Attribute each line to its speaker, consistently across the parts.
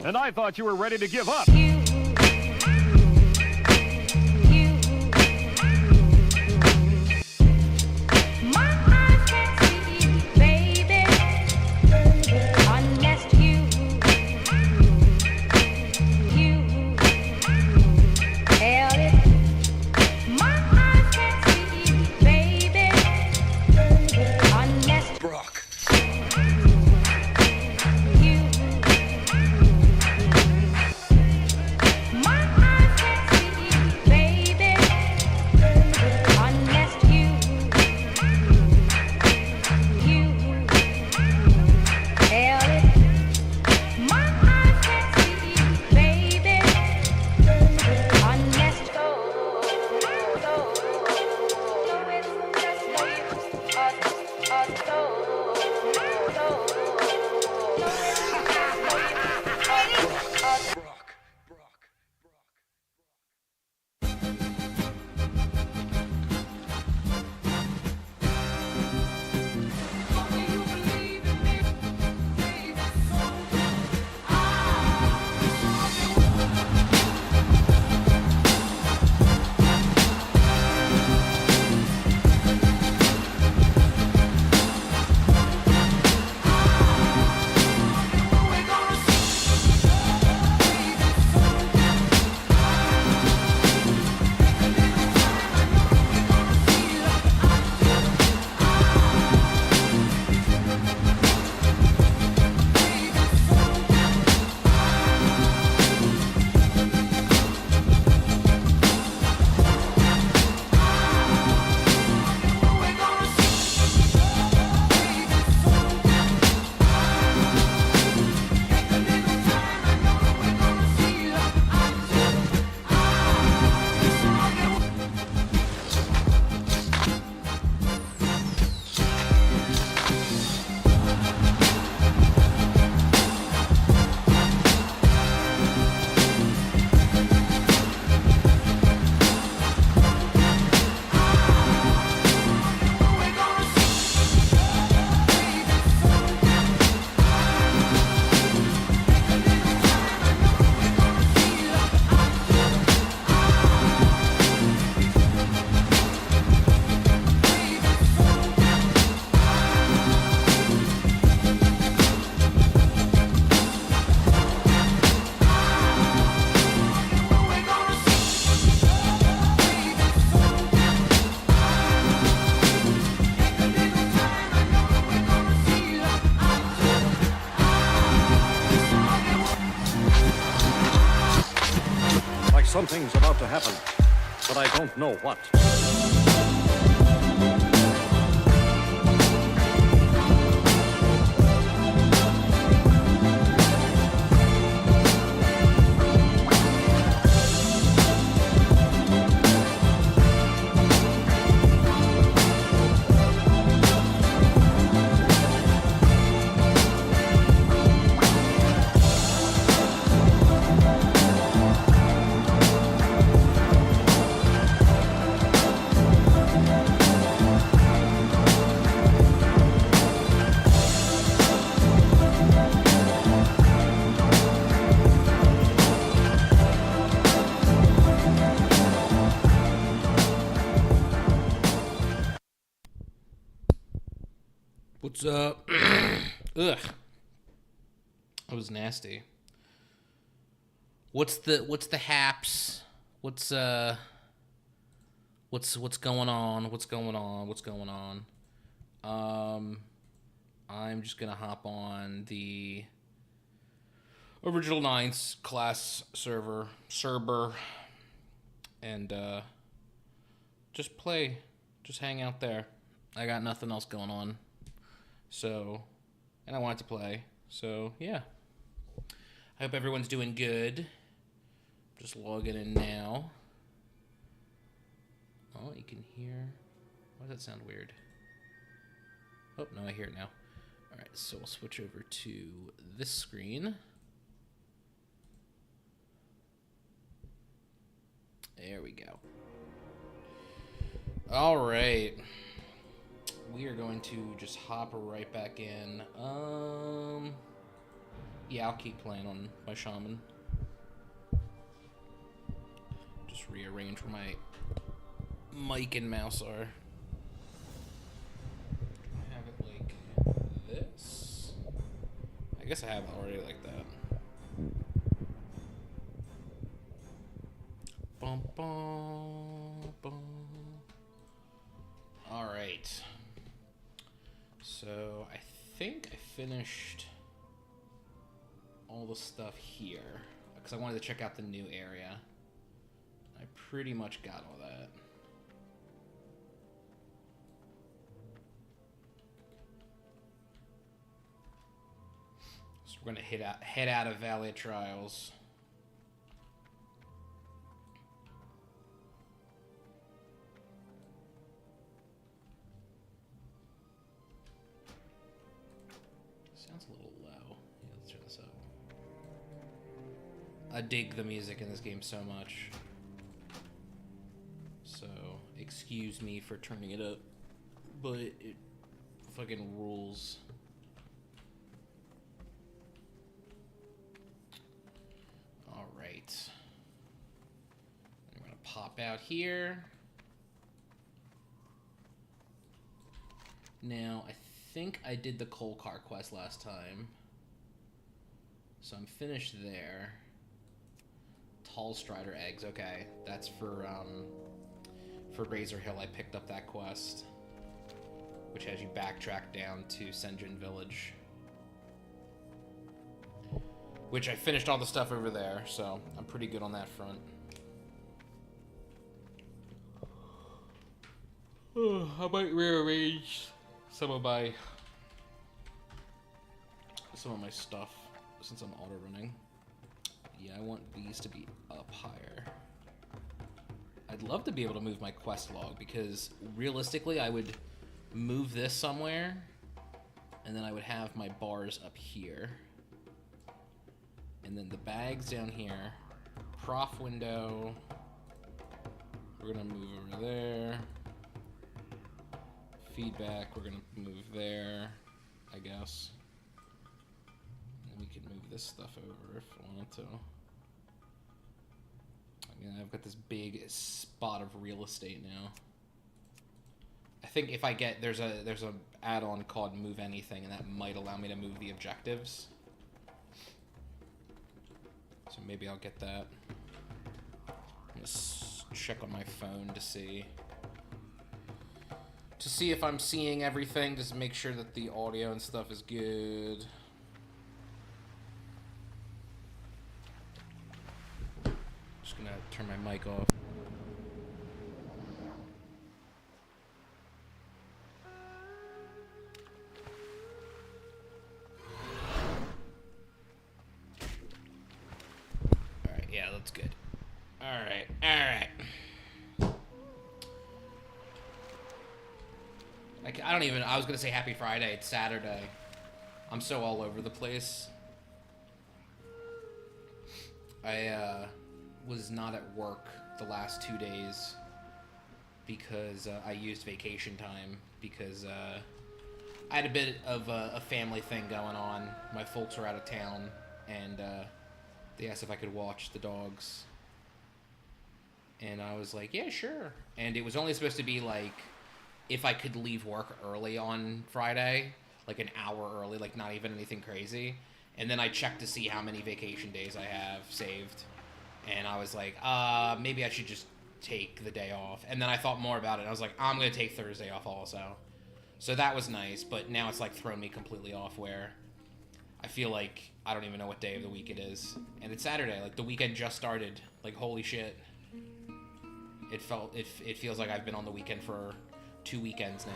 Speaker 1: And I thought you were ready to give up. Something's about to happen, but I don't know what.
Speaker 2: What's up? Ugh. That was nasty. What's the haps? What's going on? What's going on? I'm just gonna hop on the Original Nines class server, and just hang out there. I got nothing else going on. So, and I wanted to play. So, yeah. I hope everyone's doing good. Just logging in now. Oh, you can hear. Why does that sound weird? Oh, no, I hear it now. All right, so we'll switch over to this screen. There we go. All right. We are going to just hop right back in. Yeah, I'll keep playing on my shaman. Just rearrange where my mic and mouse are. Do I have it like this? I guess I have it already like that. Bum, bum, bum. All right. So I think I finished all the stuff here because I wanted to check out the new area. I pretty much got all that. So we're gonna head out of Valley of Trials. Sounds a little low. Yeah, let's turn this up. I dig the music in this game so much. So, excuse me for turning it up, but it fucking rules. Alright. I'm gonna pop out here. Now, I think I did the coal car quest last time. So I'm finished there. Tall Strider eggs, okay. That's for Razor Hill. I picked up that quest, which has you backtrack down to Ascension Village. Which I finished all the stuff over there, so I'm pretty good on that front. I might rearrange some of my stuff since I'm auto running. Yeah, I want these to be up higher. I'd love to be able to move my quest log because realistically I would move this somewhere and then I would have my bars up here. And then the bags down here. Prof window. We're gonna move over there. Feedback, we're gonna move there, I guess. And we can move this stuff over if I wanted to. I mean, I've got this big spot of real estate now. I think if I get, there's a add-on called Move Anything, and that might allow me to move the objectives. So maybe I'll get that. Just check on my phone to see if I'm seeing everything, just make sure that the audio and stuff is good. Just gonna turn my mic off. Alright, yeah, that's good. Alright. I was gonna say happy Friday, it's Saturday. I'm so all over the place. I was not at work the last 2 days because I used vacation time because I had a bit of a family thing going on. My folks were out of town and they asked if I could watch the dogs. And I was like, yeah, sure. And it was only supposed to be like if I could leave work early on Friday, like an hour early, like not even anything crazy. And then I checked to see how many vacation days I have saved. And I was like, maybe I should just take the day off. And then I thought more about it. I was like, I'm going to take Thursday off also. So that was nice, but now it's like thrown me completely off where I feel like I don't even know what day of the week it is. And it's Saturday, like the weekend just started. Like, holy shit. It feels like I've been on the weekend for 2 weekends now.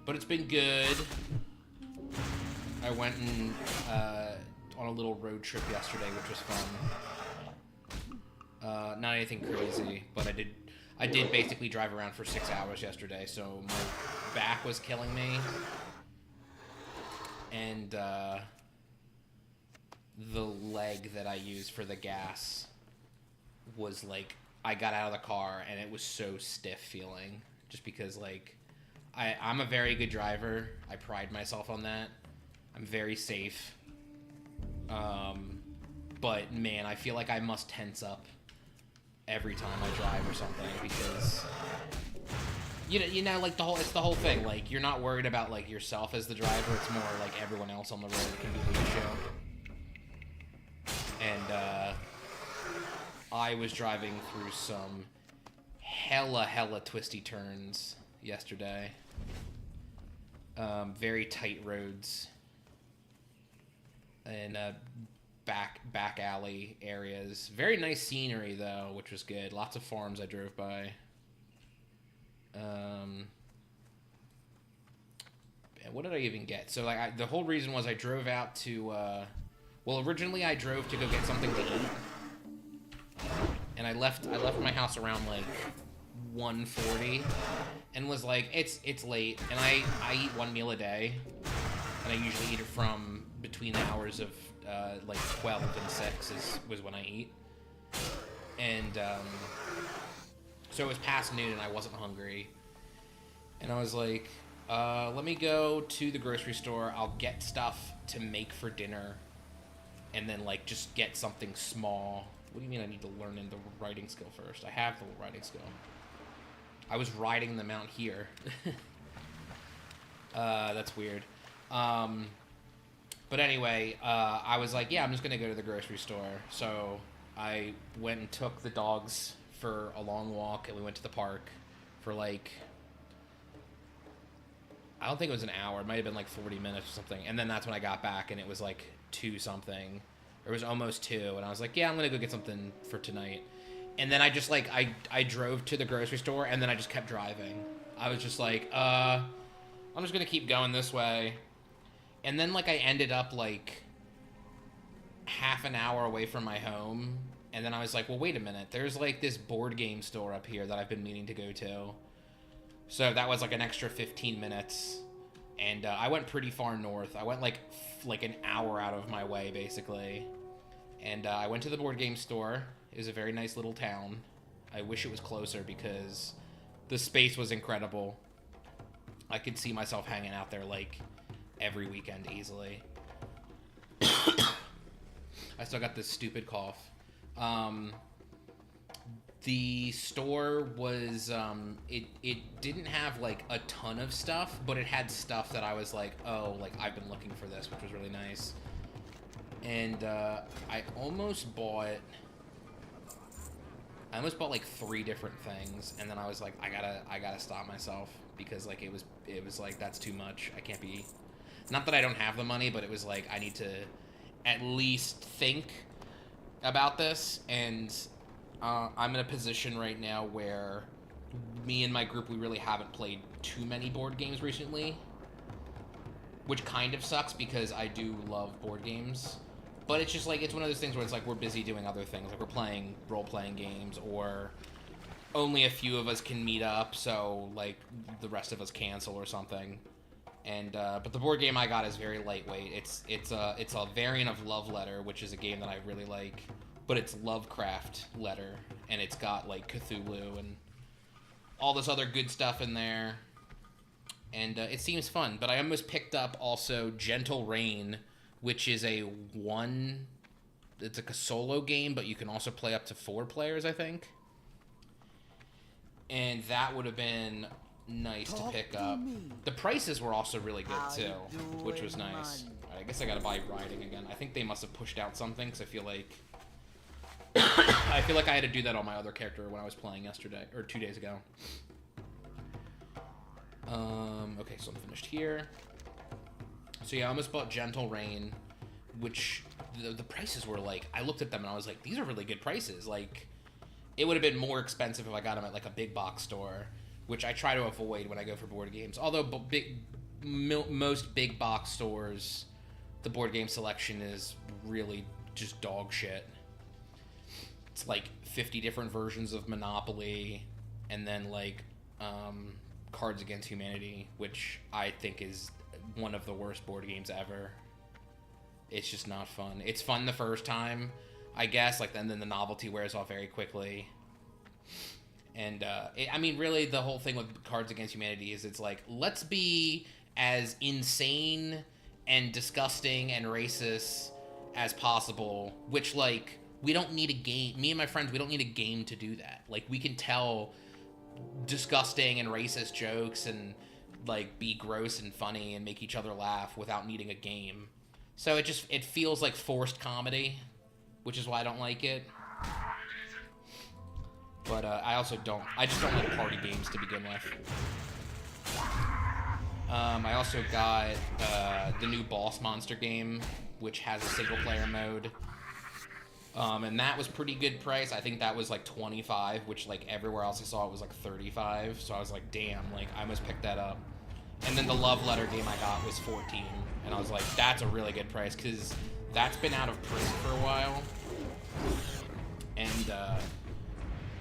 Speaker 2: But it's been good. I went and on a little road trip yesterday, which was fun. Not anything crazy, but I did basically drive around for 6 hours yesterday, so my back was killing me. And the leg that I used for the gas was like, I got out of the car and it was so stiff feeling, just because like I'm a very good driver. I pride myself on that. I'm very safe. But man, I feel like I must tense up every time I drive or something because you know like it's the whole thing. Like you're not worried about like yourself as the driver. It's more like everyone else on the road can be the issue. And I was driving through some hella twisty turns yesterday. Very tight roads and back alley areas. Very nice scenery though, which was good. Lots of farms I drove by. And what did I even get? So like the whole reason was I drove out to well, originally I drove to go get something to eat. And I left my house around like 1:40 and was like, it's late, and I eat one meal a day, and I usually eat it from between the hours of like 12 and 6 was when I eat. And so it was past noon and I wasn't hungry. And I was like, let me go to the grocery store. I'll get stuff to make for dinner and then like just get something small. What do you mean I need to learn the riding skill first? I have the riding skill. I was riding them out here. That's weird. But anyway, I was like, yeah, I'm just going to go to the grocery store. So I went and took the dogs for a long walk, and we went to the park for like, I don't think it was an hour. It might have been like 40 minutes or something. And then that's when I got back, and it was like 2 something. It was almost 2, and I was like, yeah, I'm going to go get something for tonight. And then I just like, I drove to the grocery store, and then I just kept driving. I was just like, I'm just going to keep going this way. And then like I ended up like half an hour away from my home. And then I was like, well, wait a minute. There's like this board game store up here that I've been meaning to go to. So that was like an extra 15 minutes. And I went pretty far north. I went like an hour out of my way, basically. And I went to the board game store. It was a very nice little town. I wish it was closer because the space was incredible. I could see myself hanging out there like every weekend easily. I still got this stupid cough. The store was it didn't have like a ton of stuff, but it had stuff that I was like, oh, like I've been looking for this, which was really nice. And I almost bought like 3 different things, and then I was like, I gotta stop myself because like it was like that's too much. I can't be. Not that I don't have the money, but it was like I need to at least think about this, and I'm in a position right now where me and my group, we really haven't played too many board games recently, which kind of sucks because I do love board games, but it's just like, it's one of those things where it's like we're busy doing other things, like we're playing role-playing games, or only a few of us can meet up, so like the rest of us cancel or something. And but the board game I got is very lightweight. It's a variant of Love Letter, which is a game that I really like, but it's Lovecraft Letter, and it's got like Cthulhu and all this other good stuff in there, and it seems fun. But I almost picked up also Gentle Rain, which is it's like a solo game, but you can also play up to 4 players, I think. And that would have been nice to pick up. The prices were also really good too, which was nice. I guess I gotta buy riding again. I think they must have pushed out something, because I feel like I had to do that on my other character when I was playing yesterday, or 2 days ago. Okay, so I'm finished here. So yeah, I almost bought Gentle Rain, which the prices were like, I looked at them and I was like, these are really good prices. Like, it would have been more expensive if I got them at like a big box store, which I try to avoid when I go for board games. Although most big box stores, the board game selection is really just dog shit. It's like 50 different versions of Monopoly, and then like Cards Against Humanity, which I think is one of the worst board games ever. It's just not fun. It's fun the first time, I guess, like then the novelty wears off very quickly. And I mean, really, the whole thing with Cards Against Humanity is it's like, let's be as insane and disgusting and racist as possible, which, like, we don't need a game. Me and my friends, we don't need a game to do that. Like, we can tell disgusting and racist jokes and, like, be gross and funny and make each other laugh without needing a game. So it feels like forced comedy, which is why I don't like it. But I just don't like party games to begin with. I also got the new Boss Monster game, which has a single player mode. And that was pretty good price. I think that was like $25, which like everywhere else I saw it was like $35. So I was like, damn, like I must pick that up. And then the Love Letter game I got was $14. And I was like, that's a really good price because that's been out of print for a while. And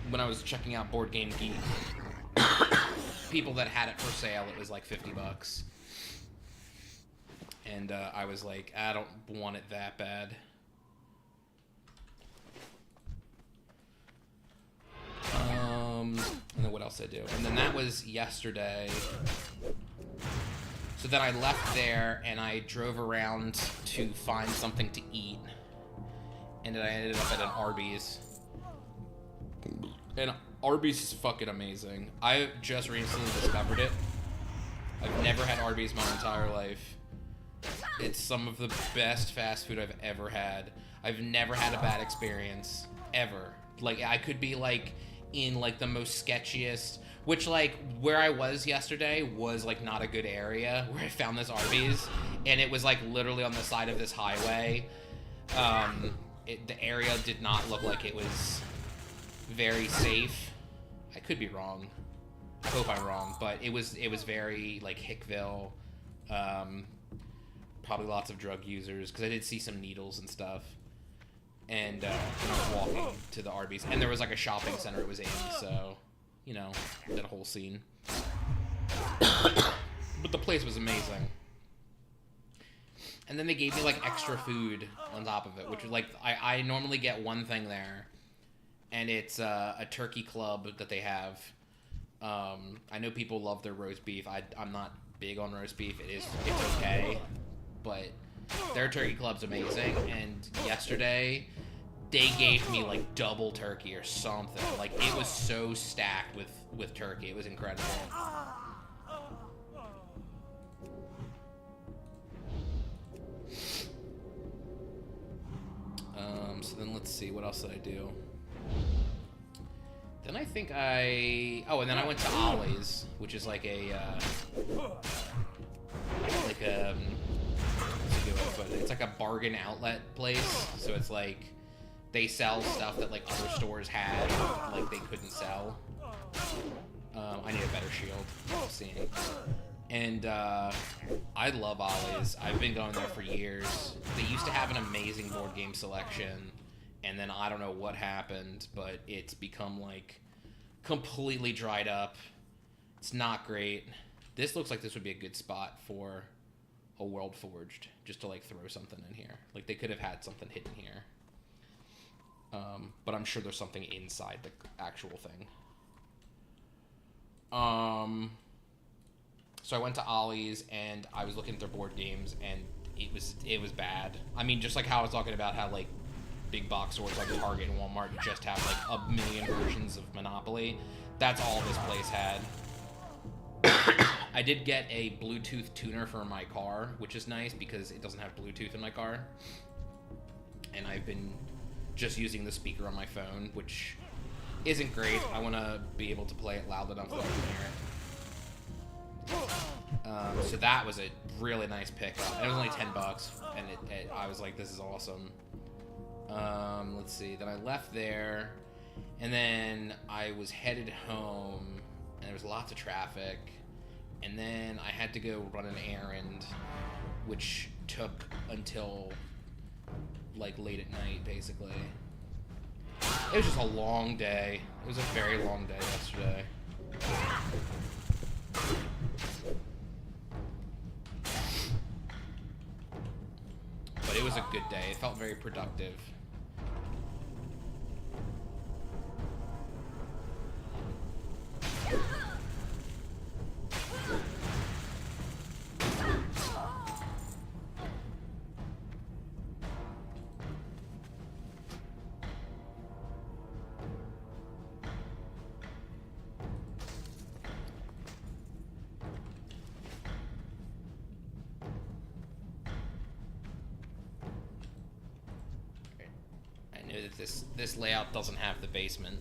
Speaker 2: when I was checking out Board Game Geek, people that had it for sale, it was like $50. And I was like, I don't want it that bad. And then what else did I do? And then that was yesterday. So then I left there and I drove around to find something to eat. And then I ended up at an Arby's. And Arby's is fucking amazing. I just recently discovered it. I've never had Arby's my entire life. It's some of the best fast food I've ever had. I've never had a bad experience. Ever. Like, I could be, like, in, like, the most sketchiest... Which, like, where I was yesterday was, like, not a good area where I found this Arby's. And it was, like, literally on the side of this highway. The area did not look like it was very safe. I could be wrong. I hope I'm wrong. But it was very, like, Hickville. Probably lots of drug users. Because I did see some needles and stuff. And I was walking to the Arby's. And there was, like, a shopping center it was in, so... You know, that whole scene. But the place was amazing. And then they gave me, like, extra food on top of it, which was, like, I normally get one thing there, and it's a turkey club that they have. I know people love their roast beef. I'm not big on roast beef. It's okay, but their turkey club's amazing, and yesterday... They gave me, like, double turkey or something. Like, it was so stacked with turkey. It was incredible. So then let's see. What else did I do? Then I think Oh, and then I went to Ollie's, which is like a... what's a good way to put it? It's like a bargain outlet place. So it's like... They sell stuff that, like, other stores had, like, they couldn't sell. I need a better shield. I'm seeing. And, I love Ollie's. I've been going there for years. They used to have an amazing board game selection, and then I don't know what happened, but it's become, like, completely dried up. It's not great. This looks like this would be a good spot for a World Forged, just to, like, throw something in here. Like, they could have had something hidden here. But I'm sure there's something inside the actual thing. So I went to Ollie's and I was looking at their board games and it was bad. I mean, just like how I was talking about how like big box stores like Target and Walmart just have like a million versions of Monopoly. That's all this place had. I did get a Bluetooth tuner for my car, which is nice because it doesn't have Bluetooth in my car. And I've been just using the speaker on my phone, which isn't great. I want to be able to play it loud enough that I can hear it. So that was a really nice pickup. It was only $10, and I was like, this is awesome. Let's see. Then I left there, and then I was headed home, and there was lots of traffic, and then I had to go run an errand, which took until... like late at night, basically. It was just a long day. It was a very long day yesterday. But it was a good day. It felt very productive. This layout doesn't have the basement.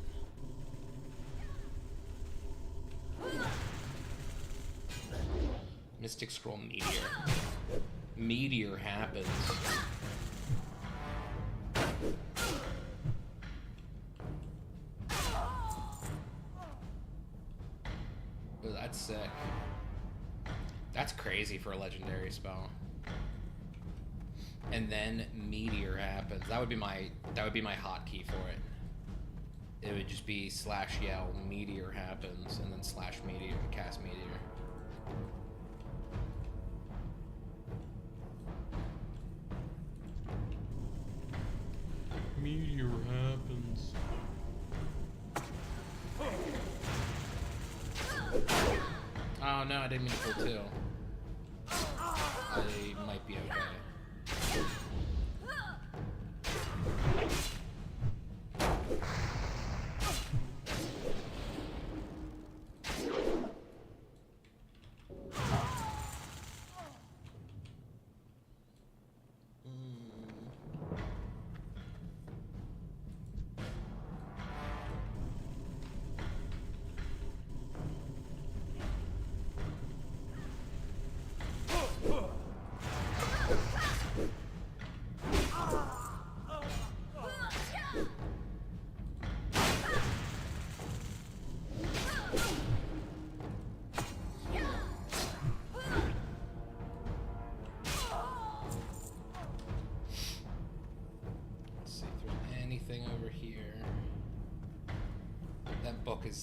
Speaker 2: Mystic Scroll Meteor. Meteor happens. Oh, that's sick. That's crazy for a legendary spell. And then Meteor happens. That would be my hotkey for it. It would just be /yell Meteor happens and then /meteor to cast Meteor. Meteor happens. Oh no, I didn't mean to pull two. I might be okay.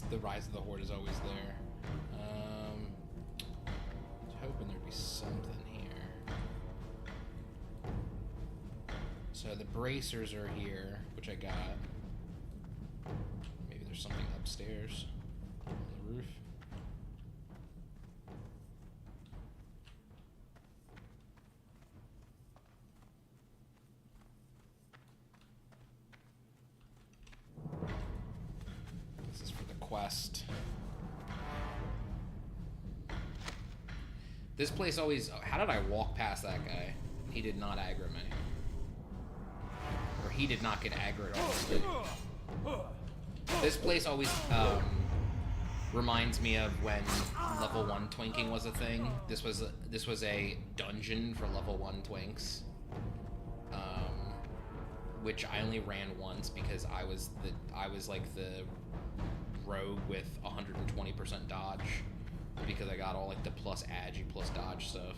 Speaker 2: The Rise of the Horde is always there. I was hoping there'd be something here. So the bracers are here, which I got. Maybe there's something upstairs on the roof. Quest. This place always... How did I walk past that guy? He did not aggro me. Or he did not get aggroed on me. This place always reminds me of when level 1 twinking was a thing. This was a dungeon for level 1 twinks. Which I only ran once because I was like the rogue with 120% dodge because I got all like the plus agi plus dodge stuff.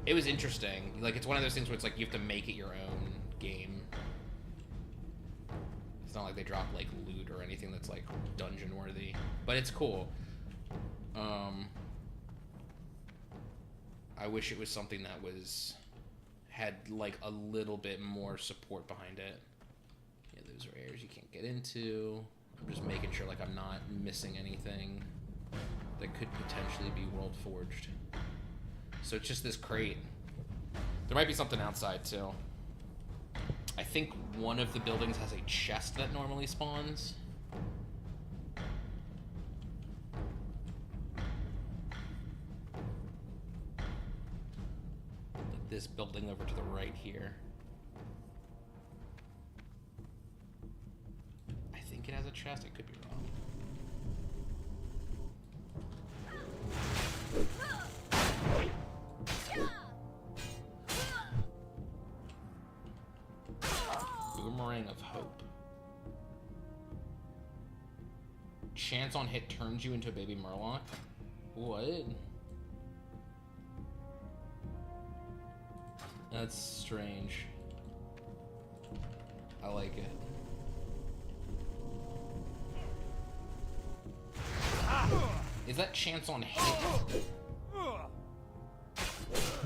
Speaker 2: It was interesting. Like, it's one of those things where it's like you have to make it your own game. It's not like they drop like loot or anything that's like dungeon worthy, but it's cool. I wish it was something that had like a little bit more support behind it. Those are areas you can't get into. I'm just making sure like I'm not missing anything that could potentially be world forged. So it's just this crate. There might be something outside too. I think one of the buildings has a chest that normally spawns. Like this building over to the right here. It has a chest. I could be wrong. Boomerang of Hope. Chance on hit turns you into a baby Murloc? What? That's strange. I like it. Is that chance on hit?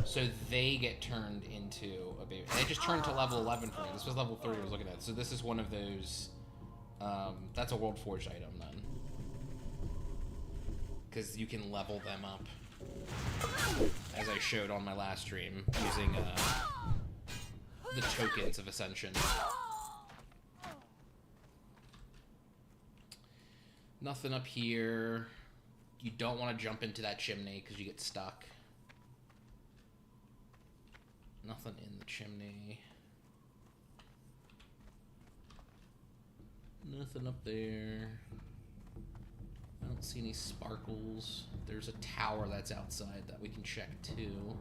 Speaker 2: So they get turned into a baby. They just turned to level 11 for me. This was level 30 I was looking at. So this is one of those... that's a World Forged item then. Because you can level them up. As I showed on my last stream, using the tokens of Ascension. Nothing up here. You don't want to jump into that chimney because you get stuck. Nothing in the chimney. Nothing up there. I don't see any sparkles. There's a tower that's outside that we can check too.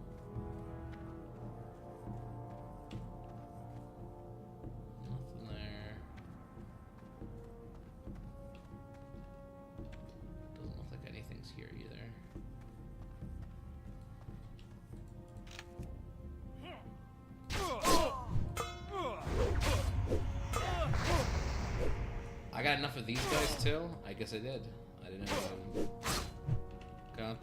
Speaker 2: Nothing there. Doesn't look like anything's here either. I got enough of these guys too? I guess I did. I didn't know. God.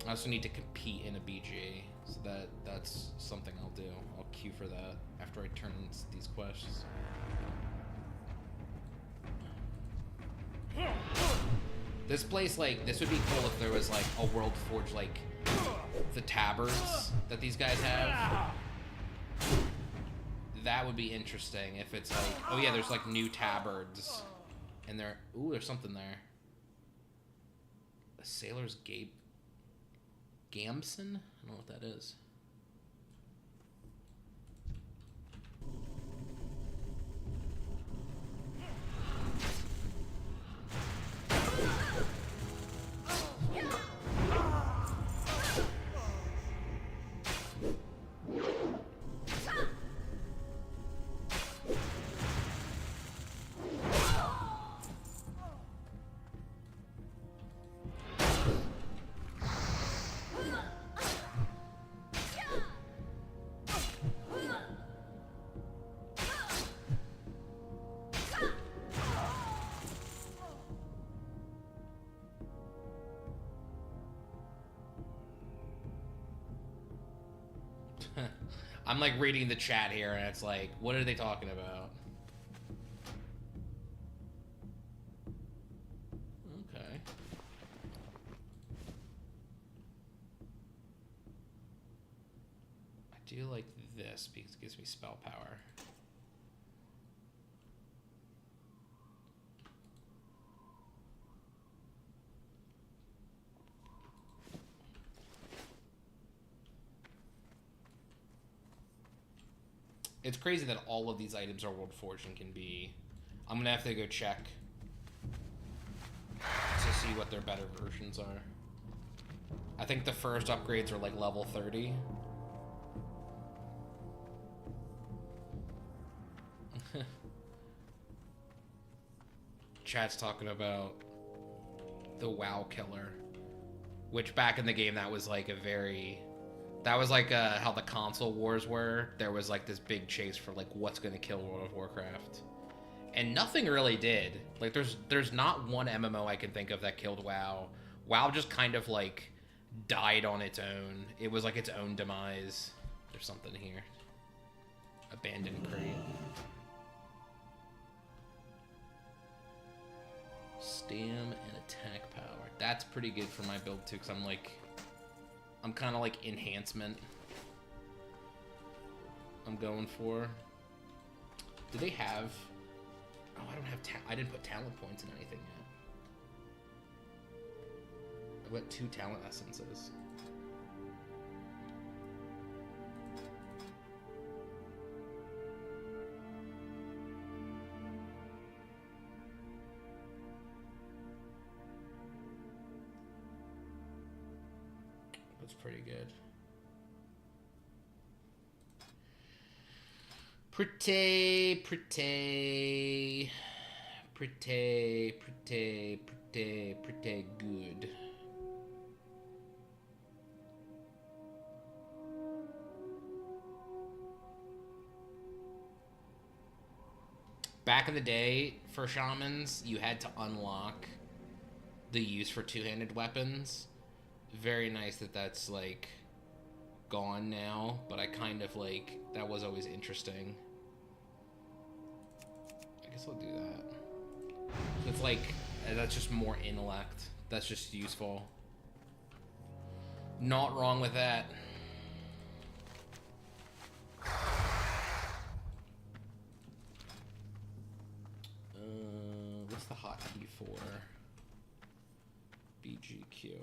Speaker 2: I also need to compete in a BG, so that's something I'll do. I'll queue for that after I turn in these quests. This place, like, this would be cool if there was, like, a World Forge, like, the tabards that these guys have. That would be interesting if it's like, oh yeah, there's like new tabards. And there, ooh, there's something there. A Sailor's Gamson? I don't know what that is. I'm like reading the chat here and it's like, what are they talking about? Okay. I do like this because it gives me spell power. It's crazy that all of these items are World Forged and can be... I'm gonna have to go check to see what their better versions are. I think the first upgrades are like level 30. Chat's talking about the WoW killer, which back in the game that was like a very... That was like how the console wars were. There was like this big chase for like what's gonna kill World of Warcraft, and nothing really did. Like there's not one MMO I can think of that killed WoW. WoW just kind of like died on its own. It was like its own demise. There's something here. Abandoned crate. Stam and attack power. That's pretty good for my build too, because I'm kind of like enhancement. I'm going for. Do they have? Oh, I don't have. I didn't put talent points in anything yet. I've got 2 talent essences. That's pretty good. Pretty good. Back in the day, for shamans, you had to unlock the use for 2-handed weapons. Very nice that that's like gone now, but I kind of like that was always interesting. I guess I'll do that. It's like that's just more intellect. That's just useful. Not wrong with that. What's the hotkey for BGQ?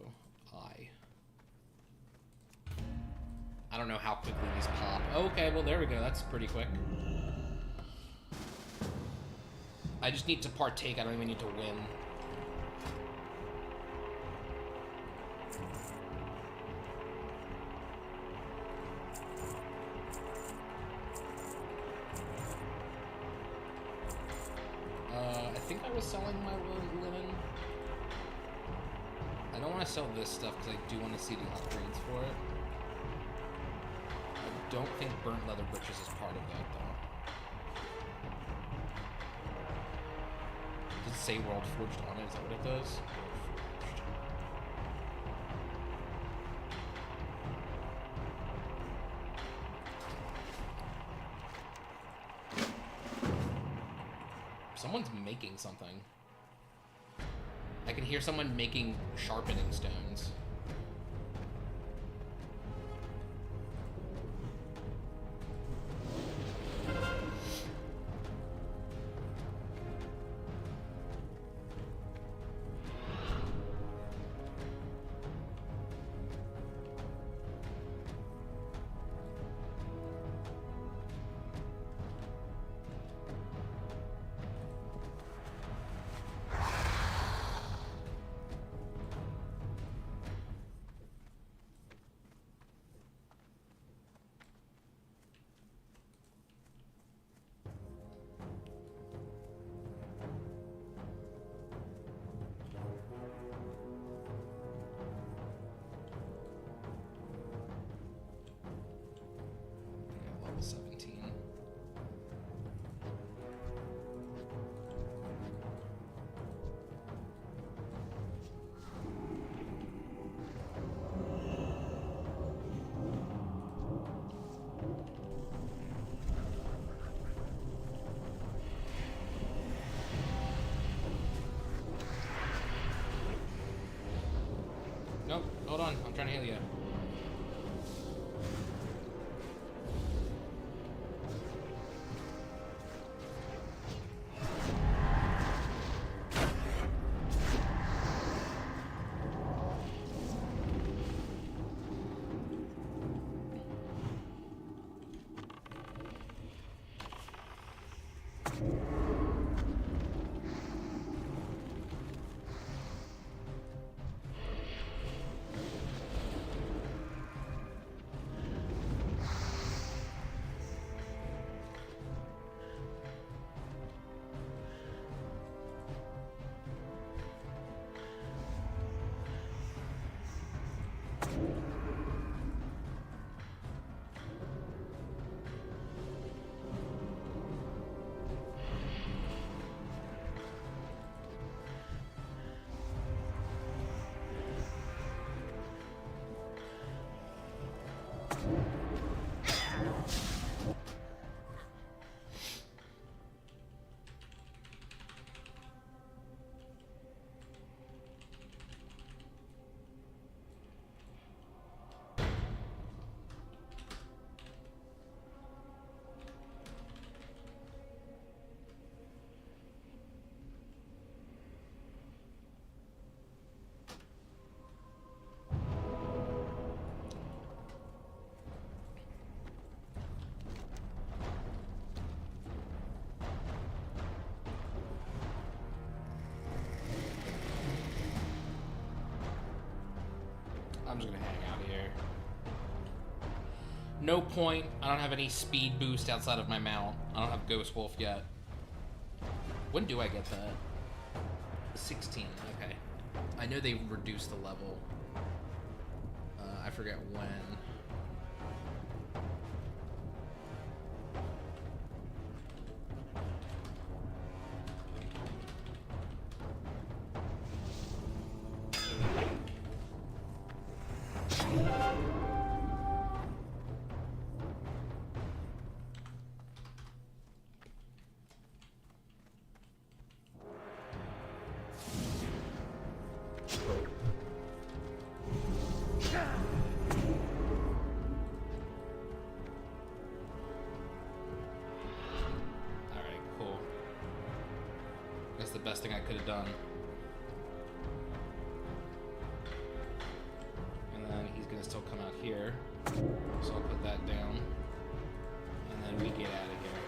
Speaker 2: I don't know how quickly these pop. Okay, well there we go. That's pretty quick. I just need to partake. I don't even need to win. I think I was selling my linen. I don't want to sell this stuff because I do want to see the upgrades for it. I don't think burnt leather breeches is part of that, though. Does it say World Forged on it? Is that what it does? Someone's making something. I can hear someone making sharpening stones. Nope, hold on. I'm trying to heal you. I'm just gonna hang out here. No point. I don't have any speed boost outside of my mount. I don't have Ghost Wolf yet. When do I get that? 16. Okay. I know they reduced the level. I forget when. The best thing I could have done. And then he's gonna still come out here, so I'll put that down, and then we get out of here.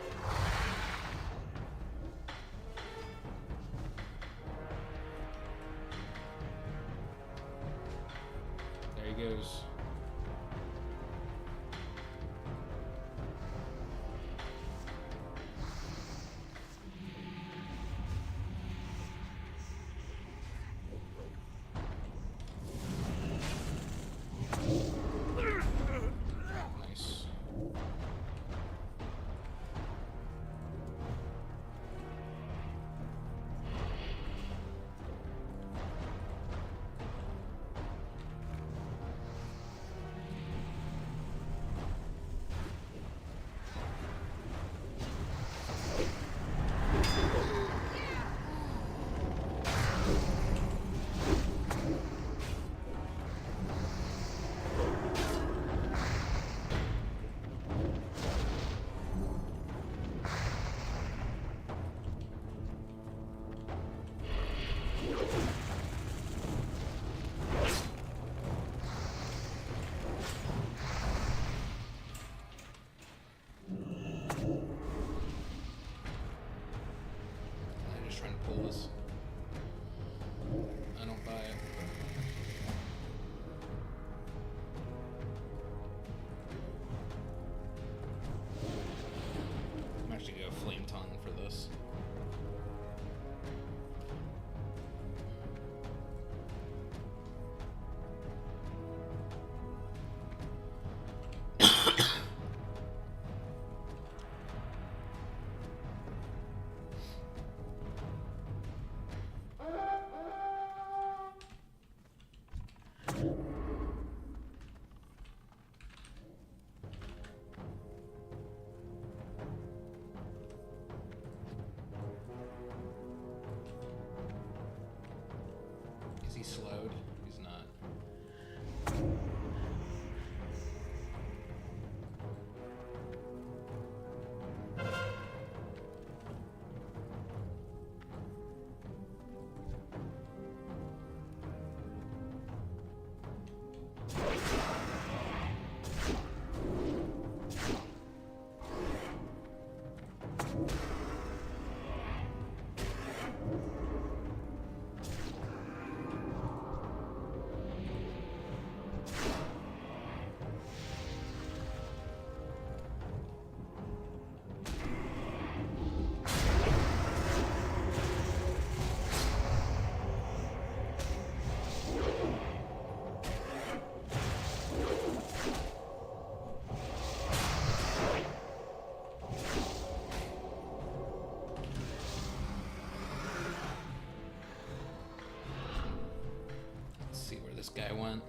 Speaker 2: this guy went.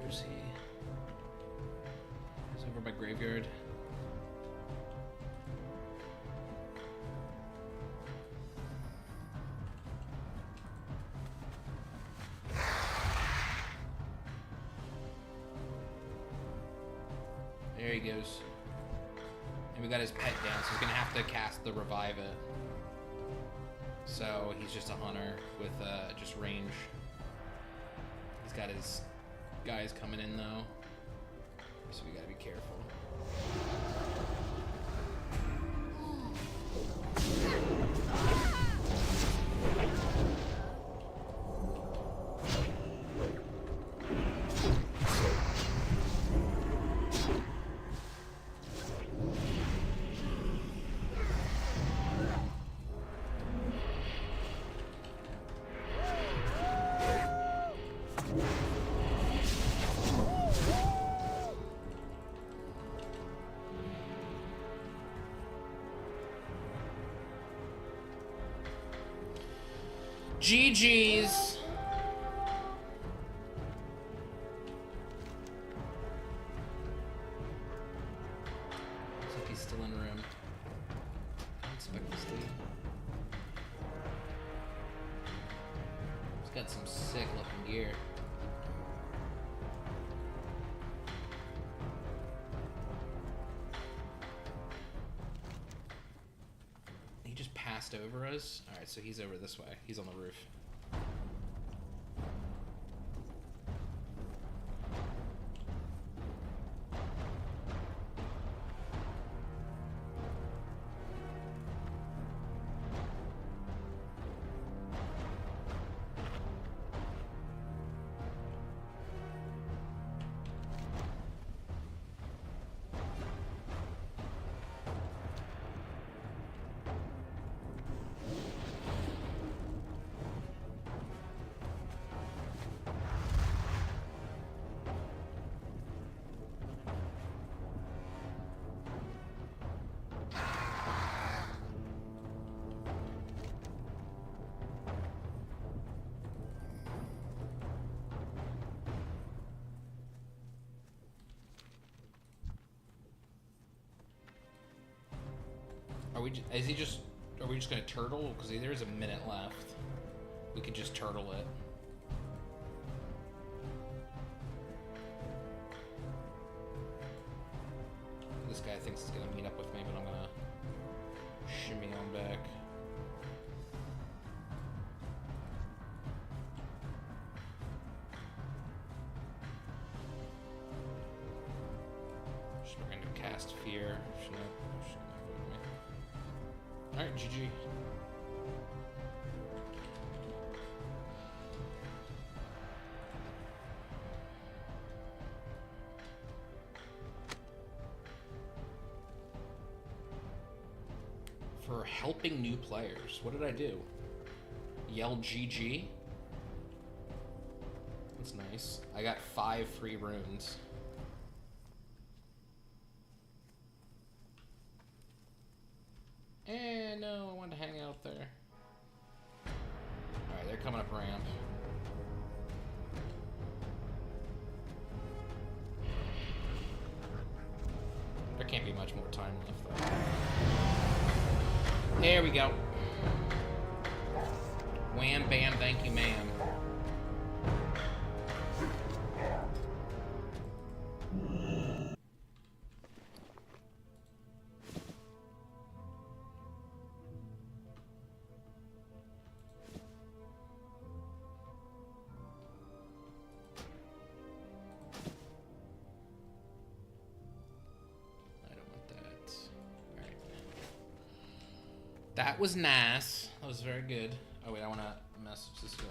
Speaker 2: Where's he? He's over by graveyard. There he goes. And we got his pet down, so he's gonna have to cast the revive it. So he's just a hunter with just range. He's got his guys coming in though, so we gotta be careful. GG's. Looks like he's still in room. I expect this dude. He's got some sick looking gear. He just passed over us. Alright, so he's over this way. He's on the roof. Are we just gonna turtle? Because there's a minute left. We could just turtle it. This guy thinks he's gonna meet up with me, but I'm gonna shimmy on back. Just we're gonna cast fear. Alright, GG. For helping new players, what did I do? Yell GG? That's nice. I got 5 free runes. And no, I wanted to hang out there. Alright, they're coming up ramp. There can't be much more time left though. There we go. Wham, bam, thank you, ma'am. That was nice. That was very good. Oh wait, I want to message this guy.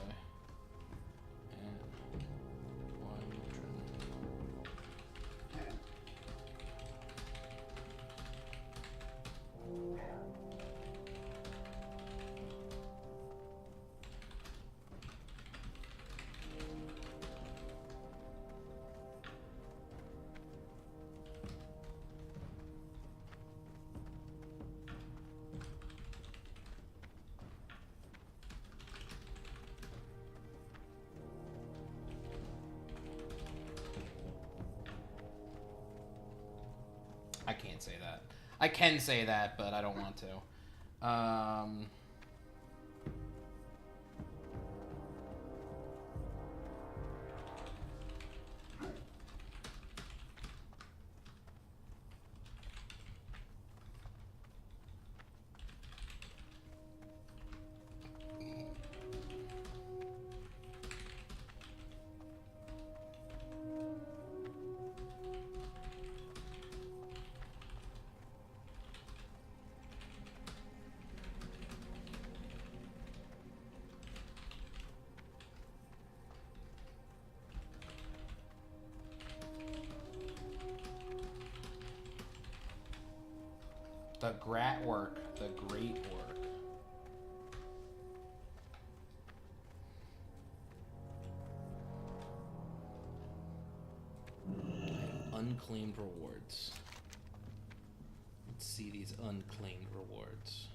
Speaker 2: I can't say that. I can say that, but I don't want to. The grat work. The great work. Unclaimed rewards. Let's see these unclaimed rewards.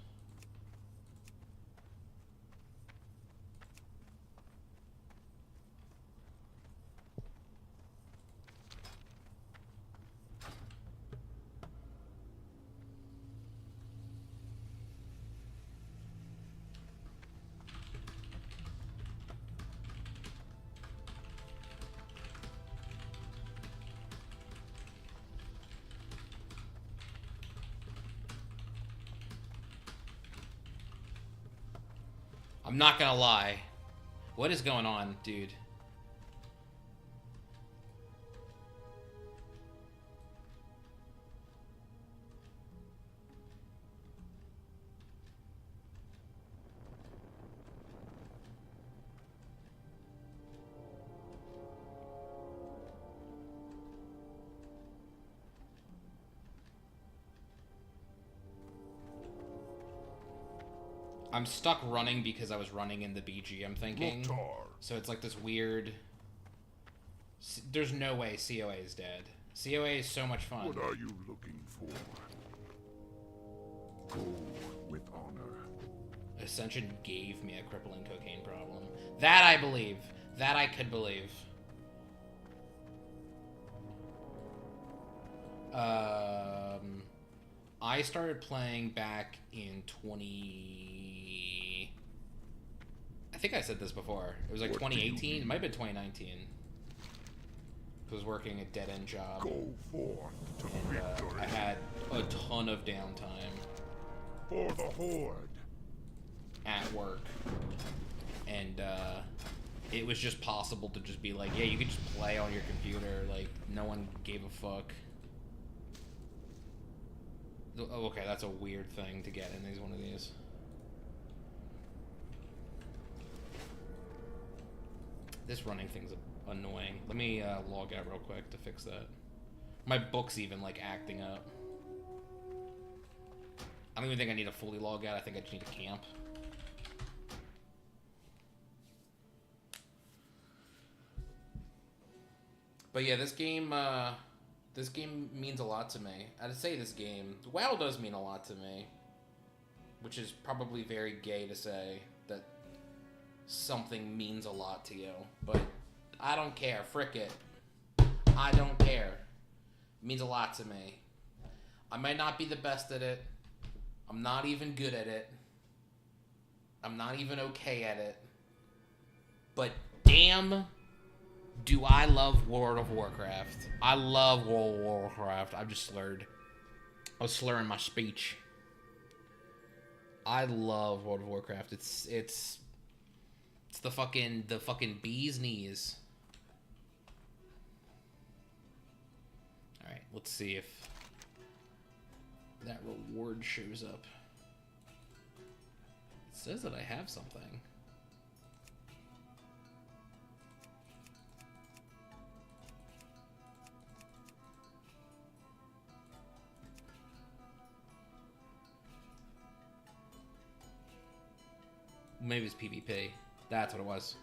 Speaker 2: I'm not gonna lie. What is going on, dude? I'm stuck running because I was running in the BG, I'm thinking. So it's like this weird... There's no way COA is dead. COA is so much fun.
Speaker 3: What are you looking for? Gold with honor.
Speaker 2: Ascension gave me a crippling cocaine problem. That I believe. That I could believe. I started playing back in 20... I think I said this before. It was like 2018. It might have been 2019. I was working a dead-end job.
Speaker 3: Go forth to victory.
Speaker 2: I had a ton of downtime.
Speaker 3: For the Horde.
Speaker 2: At work. And it was just possible to just be like, yeah, you could just play on your computer. Like, no one gave a fuck. Oh, okay, that's a weird thing to get in one of these. This running thing's annoying. Let me log out real quick to fix that. My book's even, like, acting up. I don't even think I need to fully log out. I think I just need to camp. But yeah, this game means a lot to me. I'd say this game... WoW does mean a lot to me. Which is probably very gay to say that something means a lot to you. But I don't care. Frick it. I don't care. It means a lot to me. I might not be the best at it. I'm not even good at it. I'm not even okay at it. But damn... do I love World of Warcraft. I love World of Warcraft. I've just slurred. I was slurring my speech. I love World of Warcraft. It's the fucking bee's knees. Alright, let's see if that reward shows up. It says that I have something. Maybe it's PvP. That's what it was.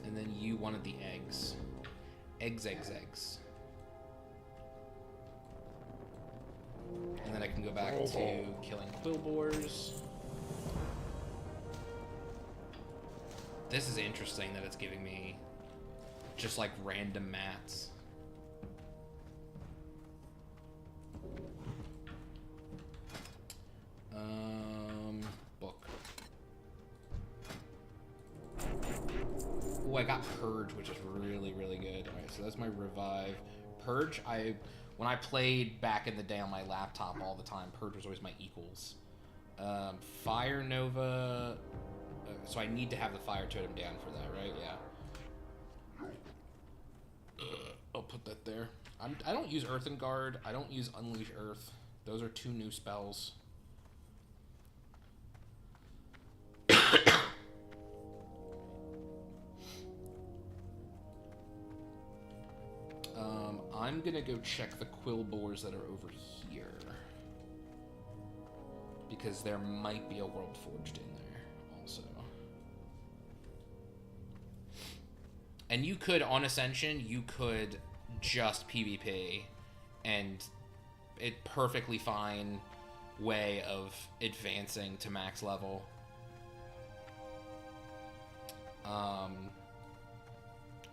Speaker 2: And then you wanted the eggs. Eggs. And then I can go back to killing quill boars. This is interesting that it's giving me just like random mats. Book. Oh, I got Purge, which is really, really good. All right, so that's my revive. Purge, when I played back in the day on my laptop all the time, Purge was always my equals. Fire Nova. So I need to have the fire totem down for that, right? Yeah. I'll put that there. I don't use Earthen Guard. I don't use Unleash Earth. Those are 2 new spells. I'm gonna go check the quill boars that are over here. Because there might be a World Forged in there also. And you could, on Ascension, you could just PvP and it perfectly fine way of advancing to max level.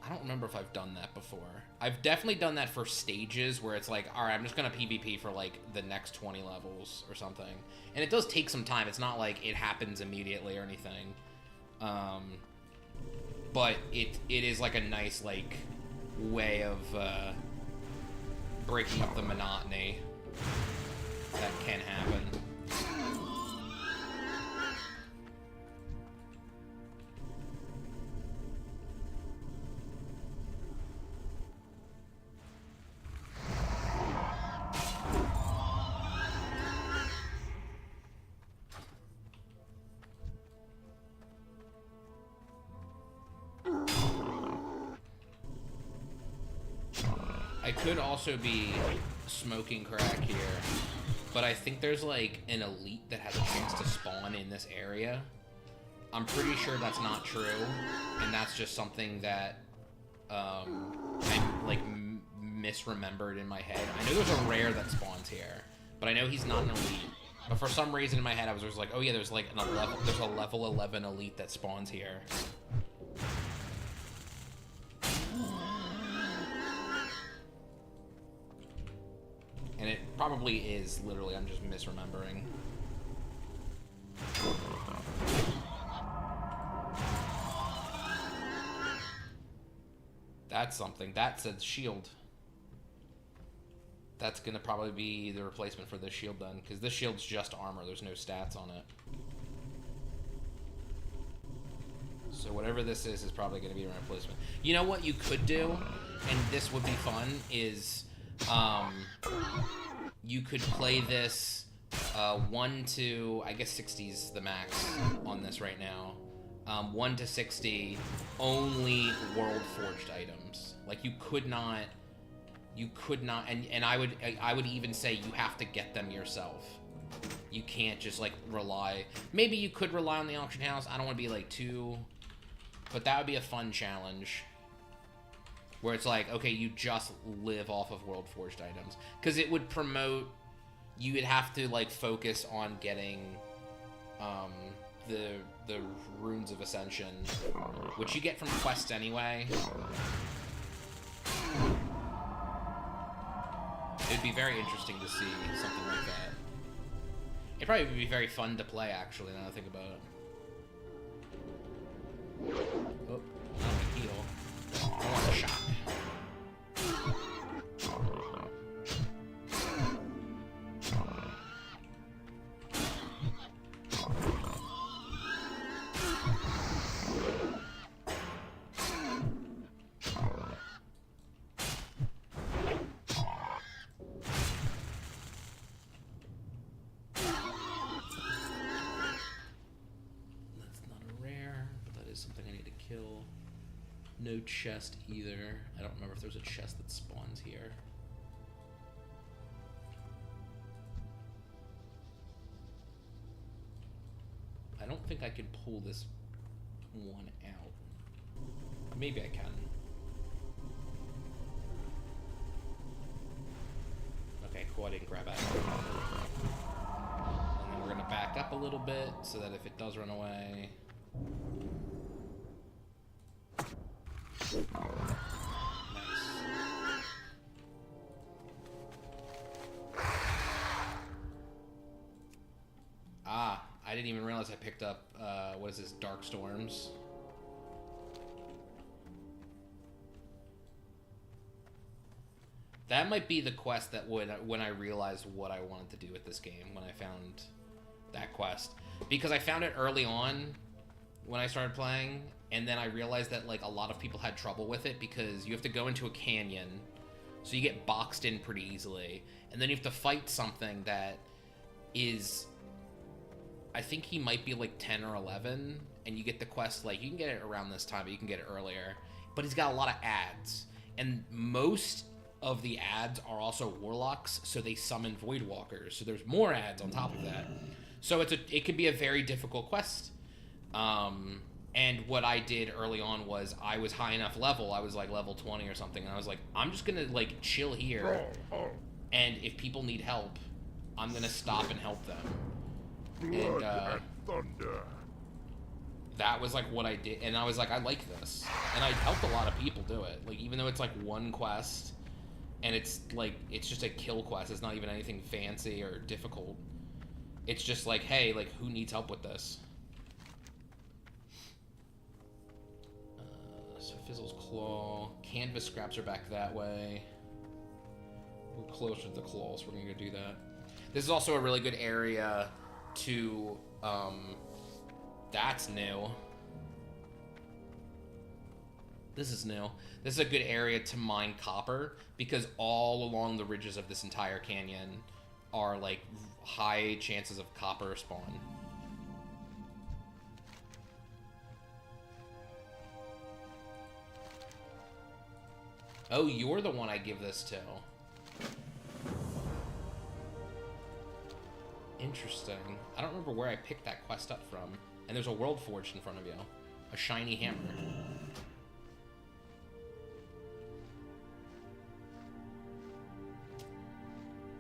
Speaker 2: I don't remember if I've done that before. I've definitely done that for stages where it's like, all right, I'm just going to PvP for like the next 20 levels or something. And it does take some time. It's not like it happens immediately or anything. But it is like a nice like way of breaking up the monotony that can happen. I could also be smoking crack here, but I think there's like an elite that has a chance to spawn in this area. I'm pretty sure that's not true, and that's just something that I like misremembered in my head. I know there's a rare that spawns here, but I know he's not an elite. But for some reason in my head, I was just like, oh yeah, there's like there's a level 11 elite that spawns here. And it probably is, literally, I'm just misremembering. That's something. That said shield. That's gonna probably be the replacement for this shield then, because this shield's just armor, there's no stats on it. So whatever this is probably gonna be a replacement. You know what you could do, and this would be fun, is you could play this 1 to, I guess 60's the max on this right now. 1 to 60, only World Forged items. Like you could not, and I would even say you have to get them yourself. You can't just like rely. Maybe you could rely on the auction house. I don't want to be like too, but that would be a fun challenge. Where it's like, okay, you just live off of World Forged items. Because it would promote, you would have to like focus on getting the Runes of Ascension, which you get from quests anyway. It'd be very interesting to see something like that. It'd probably be very fun to play, actually, now that I think about it. Oh, I want to heal. I want a shot. No chest either. I don't remember if there's a chest that spawns here. I don't think I can pull this one out. Maybe I can. Okay, cool, I didn't grab it. And then we're gonna back up a little bit so that if it does run away... Ah, I didn't even realize I picked up, what is this, Dark Storms? That might be the quest that when I realized what I wanted to do with this game, when I found that quest. Because I found it early on when I started playing, and then I realized that like a lot of people had trouble with it because you have to go into a canyon, so you get boxed in pretty easily, and then you have to fight something that is, I think he might be like 10 or 11, and you get the quest, like, you can get it around this time, but you can get it earlier. But he's got a lot of ads, and most of the ads are also warlocks, so they summon void walkers, so there's more ads on top of that. So it could be a very difficult quest. And what I did early on was I was high enough level, I was like level 20 or something, and I was like, I'm just gonna like chill here, and if people need help, I'm gonna stop and help them.
Speaker 3: Blood and thunder.
Speaker 2: That was like what I did, and I was like, I like this, and I helped a lot of people do it. Like, even though it's like one quest, and it's like, it's just a kill quest, it's not even anything fancy or difficult. It's just like, hey, like, who needs help with this? So Fizzle's Claw, canvas scraps are back that way. We're closer to the claw, so we're gonna go do that. This is also a really good area to, that's new. This is new. This is a good area to mine copper, because all along the ridges of this entire canyon are like high chances of copper spawn. Oh, you're the one I give this to. Interesting. I don't remember where I picked that quest up from. And there's a world forged in front of you. A shiny hammer.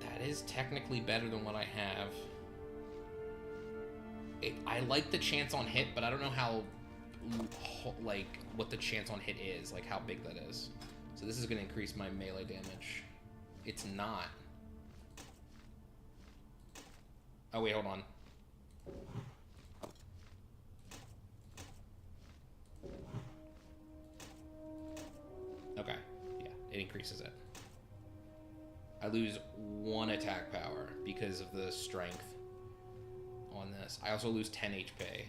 Speaker 2: That is technically better than what I have. I like the chance on hit, but I don't know how, like, what the chance on hit is. Like, how big that is. So this is going to increase my melee damage. It's not. Oh, wait, hold on. Okay, yeah, it increases it. I lose 1 attack power because of the strength on this. I also lose 10 HP.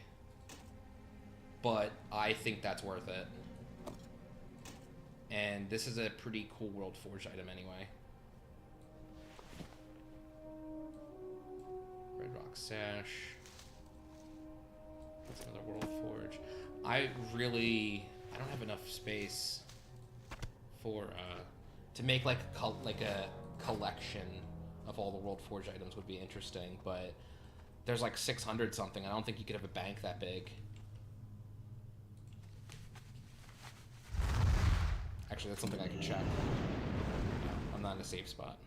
Speaker 2: But I think that's worth it. And this is a pretty cool World Forge item anyway. Red Rock Sash. That's another World Forge. I don't have enough space for, to make like a collection of all the World Forge items would be interesting, but there's like 600 something. I don't think you could have a bank that big. Actually, that's something I can check. No, I'm not in a safe spot.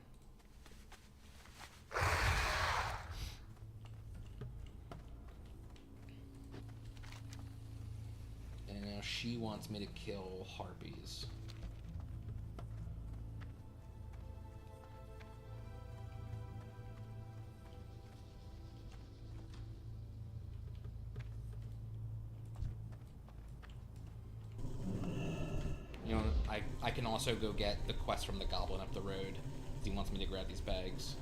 Speaker 2: And now she wants me to kill harpies. You know, I can also go get the quest from the goblin up the road if he wants me to grab these bags.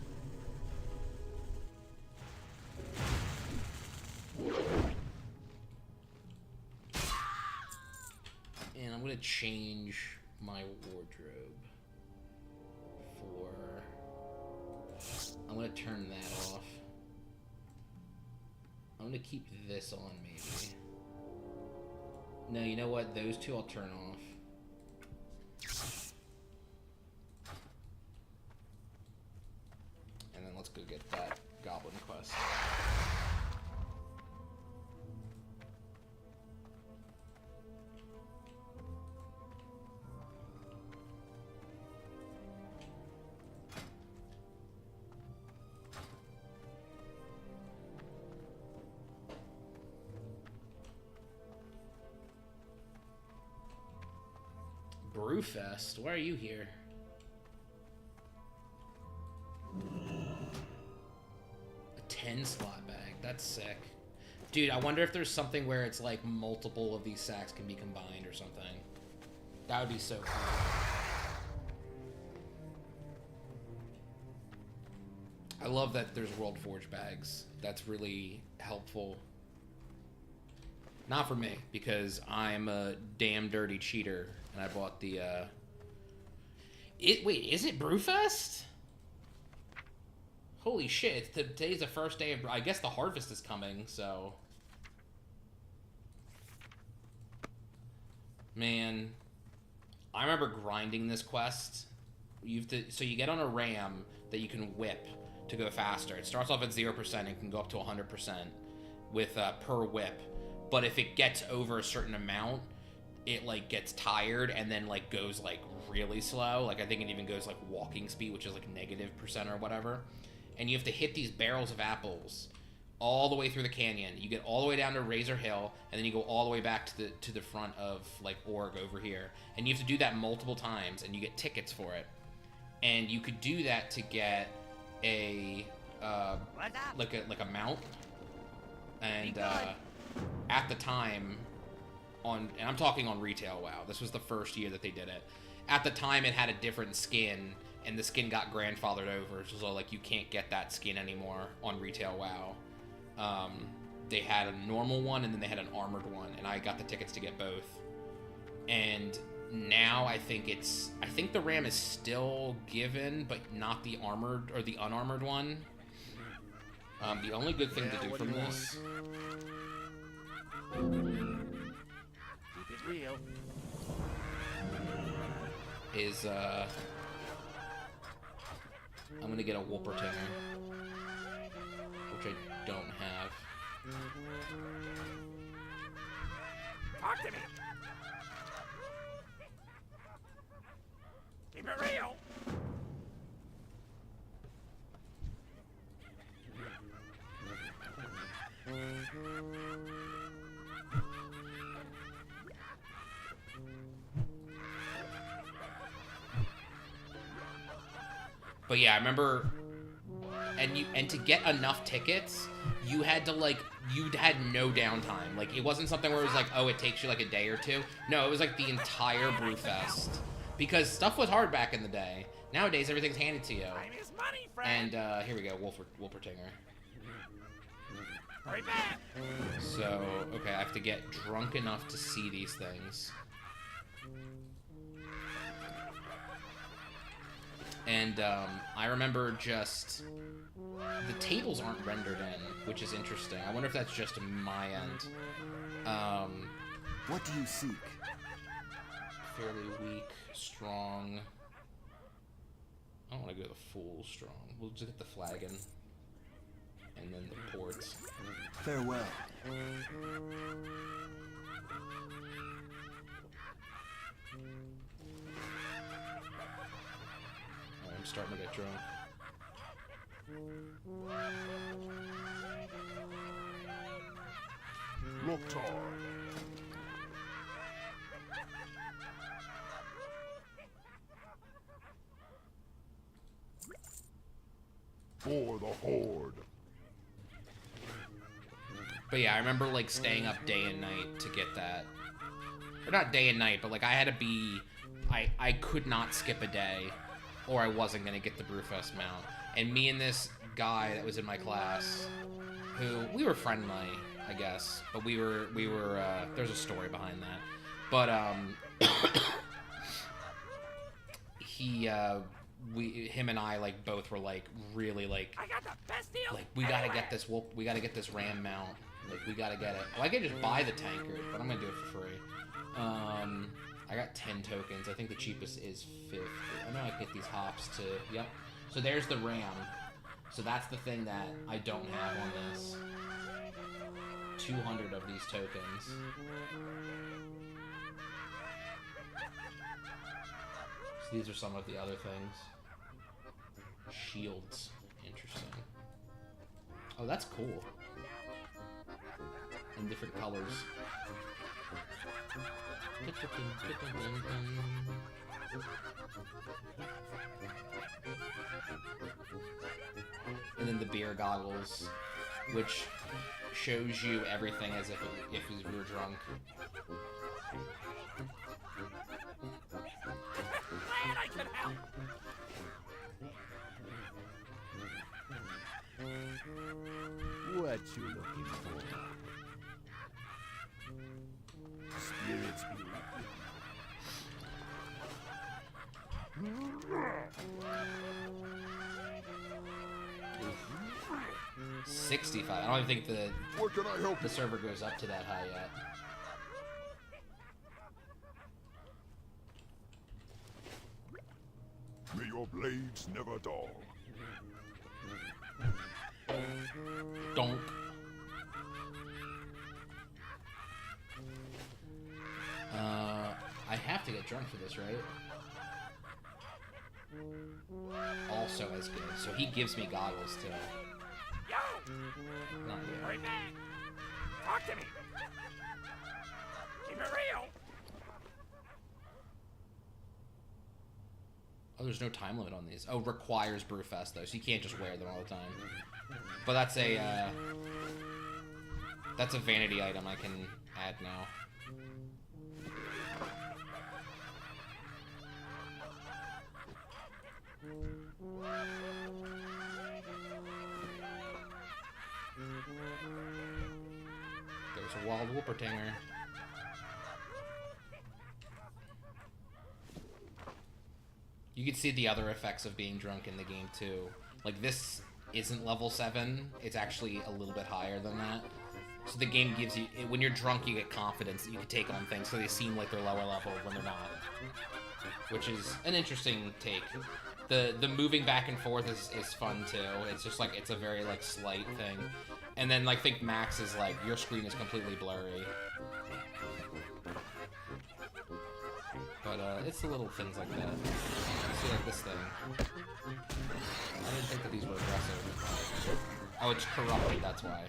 Speaker 2: And I'm gonna change my wardrobe for... I'm gonna turn that off. I'm gonna keep this on, maybe. No, you know what? Those two I'll turn off. And then let's go get that goblin quest. Brewfest. Why are you here? A 10 slot bag. That's sick. Dude, I wonder if there's something where it's like multiple of these sacks can be combined or something. That would be so cool. I love that there's World Forge bags. That's really helpful. Not for me, because I'm a damn dirty cheater, and I bought the, Wait, is it Brewfest? Holy shit, today's the first day of... I guess the harvest is coming, so... Man, I remember grinding this quest. So you get on a ram that you can whip to go faster. It starts off at 0% and can go up to 100% with per whip. But if it gets over a certain amount, it like gets tired and then like goes like really slow. Like I think it even goes like walking speed, which is like -% or whatever. And you have to hit these barrels of apples all the way through the canyon. You get all the way down to Razor Hill, and then you go all the way back to the front of like Org over here. And you have to do that multiple times, and you get tickets for it. And you could do that to get a like a mount. And at the time, and I'm talking on retail WoW. This was the first year that they did it. At the time, it had a different skin, and the skin got grandfathered over, so like you can't get that skin anymore on retail WoW. They had a normal one, and then they had an armored one, and I got the tickets to get both. And now I think the ram is still given, but not the armored or the unarmored one. The only good thing to do from this
Speaker 3: Keep it real.
Speaker 2: is I'm gonna get a Wolpertinger, which I don't have.
Speaker 3: Talk to me. Keep it real.
Speaker 2: But yeah, I remember, and to get enough tickets, you had to like, you had no downtime. Like, it wasn't something where it was like, oh, it takes you like a day or two. No, it was like the entire Brewfest. Because stuff was hard back in the day. Nowadays, everything's handed to you.
Speaker 3: Time is money, friend.
Speaker 2: And here we go, Wolpertinger.
Speaker 3: Hurry back.
Speaker 2: So, okay, I have to get drunk enough to see these things. And I remember just... the tables aren't rendered in, which is interesting. I wonder if that's just my end.
Speaker 4: What do you seek?
Speaker 2: Fairly weak, strong. I don't want to go the full strong. We'll just get the flagon. And then the ports.
Speaker 4: Farewell.
Speaker 2: I'm starting to get drunk.
Speaker 3: Loktar. For the Horde.
Speaker 2: But yeah, I remember like staying up day and night to get that. Or not day and night, but like I had to be... I could not skip a day or I wasn't going to get the Brewfest mount. And me and this guy that was in my class, who, we were friendly, I guess. But we were there's a story behind that. But, him and I, like, both were, like, really, like,
Speaker 3: I got the best deal.
Speaker 2: like, we gotta get this, we gotta get this ram mount. Like, we gotta get it. Well, I could just buy the tankard, but I'm gonna do it for free. I got 10 tokens. I think the cheapest is 50. I know I can get these hops to, yep. So there's the ram. So that's the thing that I don't have on this. 200 of these tokens. So these are some of the other things. Shields. Interesting. Oh, that's cool. In different colors. And then the beer goggles, which shows you everything as if we were drunk.
Speaker 3: Glad I could help.
Speaker 4: What you looking for? Spirits be with you.
Speaker 2: 65. I don't even think
Speaker 3: What can I help
Speaker 2: the server goes up to that high yet.
Speaker 3: May your blades never dull.
Speaker 2: Donk. I have to get drunk for this, right? Also as good. So he gives me goggles too.
Speaker 3: Yo!
Speaker 2: Not yet.
Speaker 3: Hurry back! Talk to me! Keep it real!
Speaker 2: Oh, there's no time limit on these. Oh, requires Brewfest though, so you can't just wear them all the time. But that's a vanity item I can add now. There's a wild Whoopertinger. You can see the other effects of being drunk in the game too. Like this isn't level 7, it's actually a little bit higher than that. So the game gives you, when you're drunk you get confidence that you can take on things, so they seem like they're lower level when they're not. Which is an interesting take. The moving back and forth is fun too. It's just like, it's a very like slight thing. And then like think Max is like, your screen is completely blurry. But it's the little things like that. See like this thing. I didn't think that these were aggressive. Oh, it's corrupted, that's why.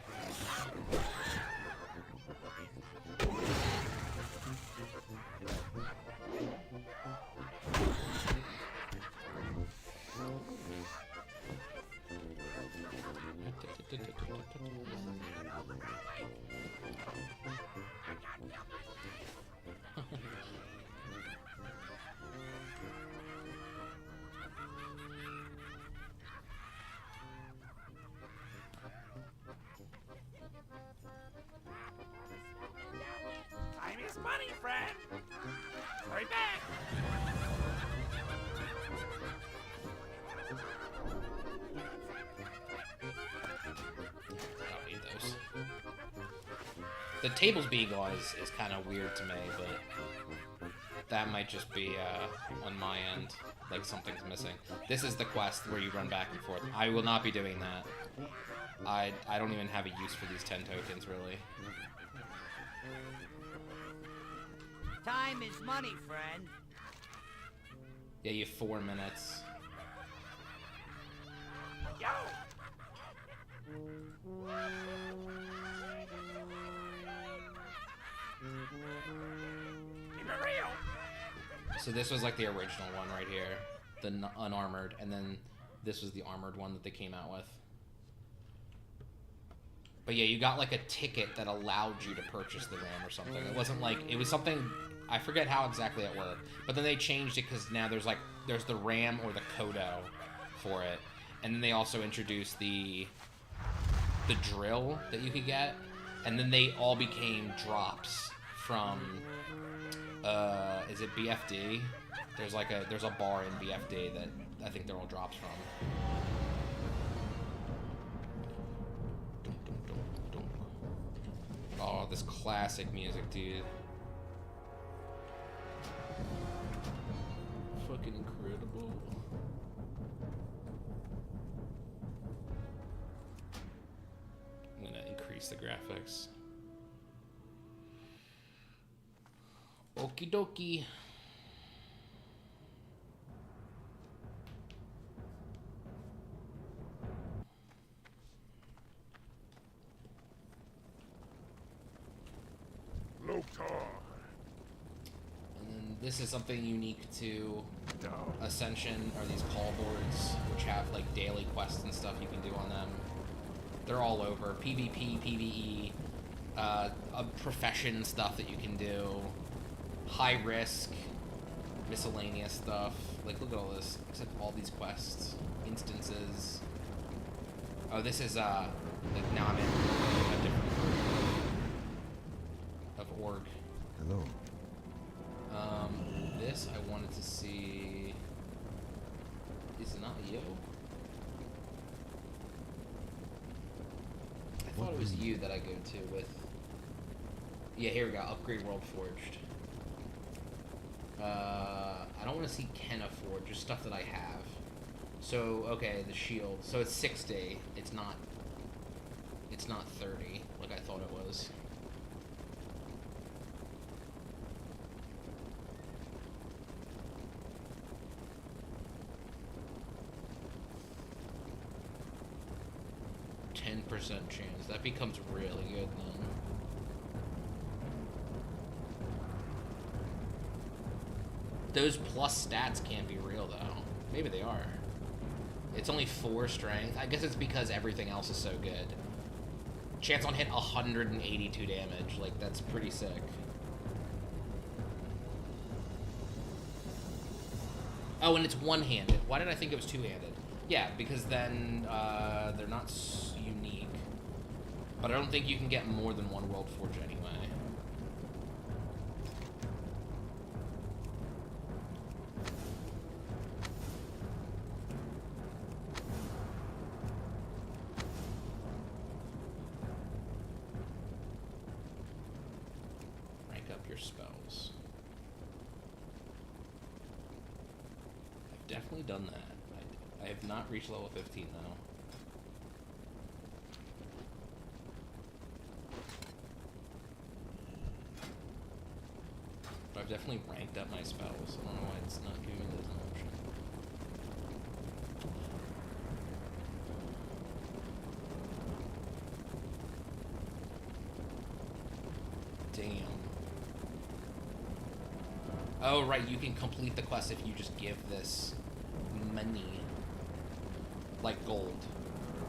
Speaker 3: Time is money, friend! Hurry back!
Speaker 2: I don't need those. The tables being gone is kind of weird to me, but that might just be on my end, like something's missing. This is the quest where you run back and forth. I will not be doing that. I don't even have a use for these 10 tokens, really.
Speaker 5: Time is money, friend.
Speaker 2: Yeah, you have 4 minutes.
Speaker 3: Yo! Keep it real!
Speaker 2: So this was like the original one right here, the unarmored, and then this was the armored one that they came out with. But yeah, you got like a ticket that allowed you to purchase the RAM or something. It wasn't like, it was something, I forget how exactly it worked, but then they changed it because now there's the RAM or the Kodo for it. And then they also introduced the drill that you could get, and then they all became drops from is it BFD? There's a bar in BFD that I think they're all drops from. Oh, this classic music, dude. Fucking incredible. I'm gonna increase the graphics. Okie dokie.
Speaker 3: Loktar!
Speaker 2: And then This is something unique to
Speaker 3: Down.
Speaker 2: Ascension, are these call boards, which have like daily quests and stuff you can do on them. They're all over. PvP, PvE, profession stuff that you can do, high risk, miscellaneous stuff. Like, look at all this. Looks like all these quests, instances. Oh, this is, like, now I'm in a different group of org.
Speaker 4: Hello.
Speaker 2: This I wanted to see. Is it not you? I thought it was you that I go to with. Yeah, here we go. Upgrade World Forged. I don't want to see Kenna Forge, just stuff that I have. So, okay, the shield. So it's 60. It's not 30 like I thought it was. Chance. That becomes really good then. Those plus stats can't be real though. Maybe they are. It's only 4 strength. I guess it's because everything else is so good. Chance on hit 182 damage. Like, that's pretty sick. Oh, and it's one-handed. Why did I think it was two-handed? Yeah, because then they're not unique. But I don't think you can get more than one World Forge anyway. Rank up your spells. I've definitely done that. I have not reached level 15 though. But I've definitely ranked up my spells. I don't know why it's not giving me this option. Damn. Oh, right, you can complete the quest if you just give this money. Like gold.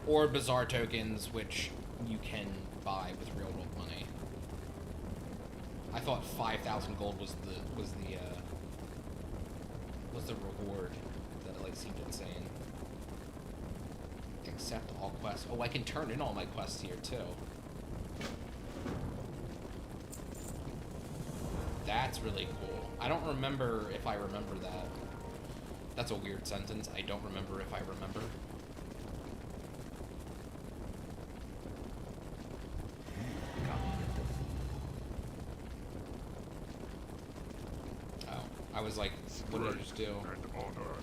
Speaker 2: Or bazaar tokens, which you can buy with real world money. I thought 5,000 gold was the reward. That like seemed insane. Accept all quests. Oh, I can turn in all my quests here too. That's really cool. I don't remember if I remember that. That's a weird sentence. I don't remember if I remember. Oh, I was like, what did I just do?
Speaker 3: And honor.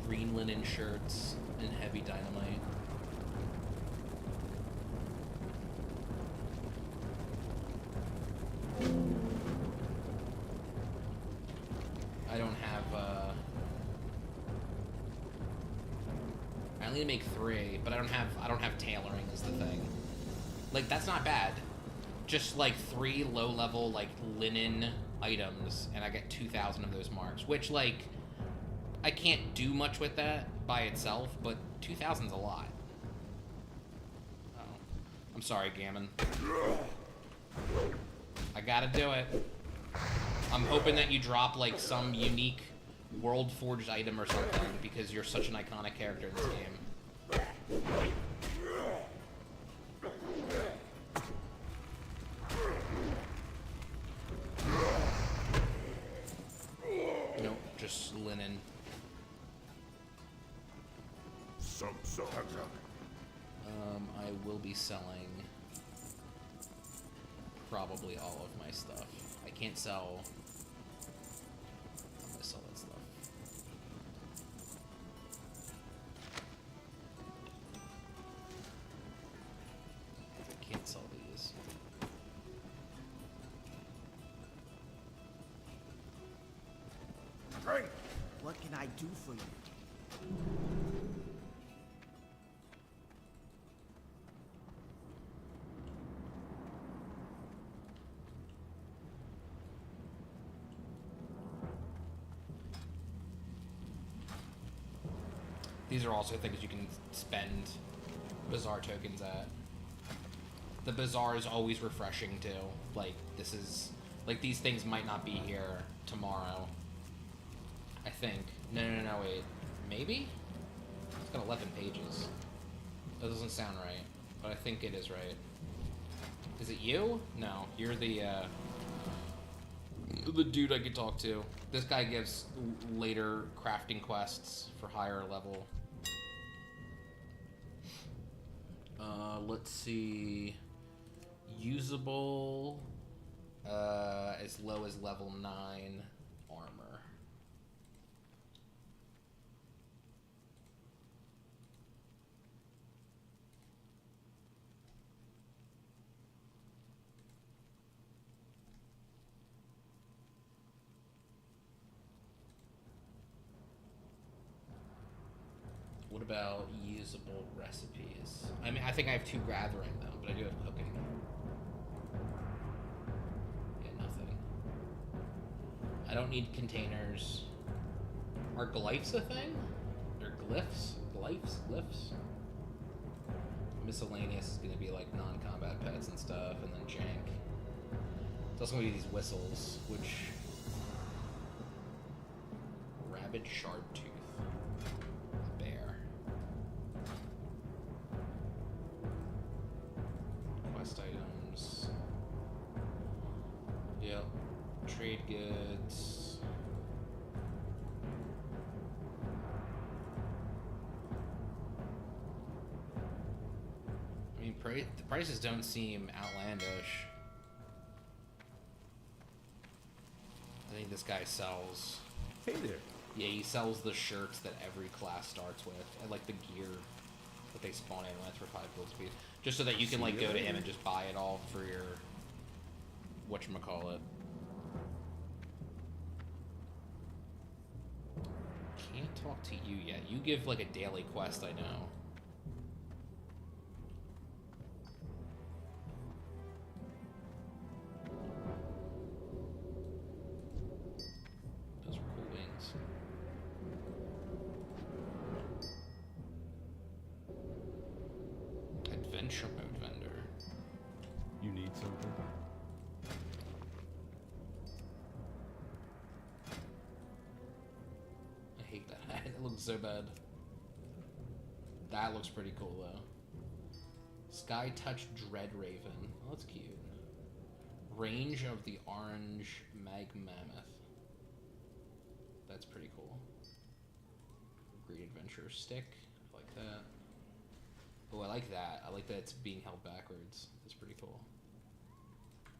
Speaker 2: Green linen shirts and heavy dynamite. I don't have, I only need to make 3, but I don't have tailoring is the thing. Like, that's not bad. Just, like, 3 low-level, like, linen items, and I get 2,000 of those marks, which, like, I can't do much with that by itself, but 2,000's a lot. Oh. I'm sorry, Gammon. I gotta do it. I'm hoping that you drop, like, some unique World Forged item or something, because you're such an iconic character in this game. Nope, just linen. I will be selling probably all of my stuff. I can't sell. I'm gonna sell that stuff. I can't sell these.
Speaker 3: Drink.
Speaker 5: What can I do for you?
Speaker 2: These are also things you can spend bazaar tokens at. The bazaar is always refreshing too. Like, this is... Like, these things might not be here tomorrow. I think. No, wait. Maybe? It's got 11 pages. That doesn't sound right, but I think it is right. Is it you? No, you're the dude I could talk to. This guy gives later crafting quests for higher level. Let's see. Usable, as low as level 9 armor. What about usable recipes? I mean, I think I have 2 gathering though, but I do have cooking. Yeah, nothing. I don't need containers. Are glyphs a thing? Or glyphs? Glyphs? Miscellaneous is gonna be like non-combat pets and stuff, and then jank. It's also gonna be these whistles, which... Rabid shard tooth. Items. Yep. Trade goods. I mean, the prices don't seem outlandish. I think this guy sells...
Speaker 4: Hey there.
Speaker 2: Yeah, he sells the shirts that every class starts with, and like the gear that they spawn in with for 5 gold speed. Just so that you can like go to him and just buy it all for your whatchamacallit. Can't talk to you yet. You give like a daily quest, I know. Those are cool wings. Adventure mode vendor.
Speaker 4: You need something?
Speaker 2: I hate that hat. It looks so bad. That looks pretty cool though. Sky Touch Dread Raven. Oh, that's cute. Range of the Orange Mag Mammoth. That's pretty cool. Great Adventure Stick. I like that. Oh, I like that. I like that it's being held backwards. That's pretty cool.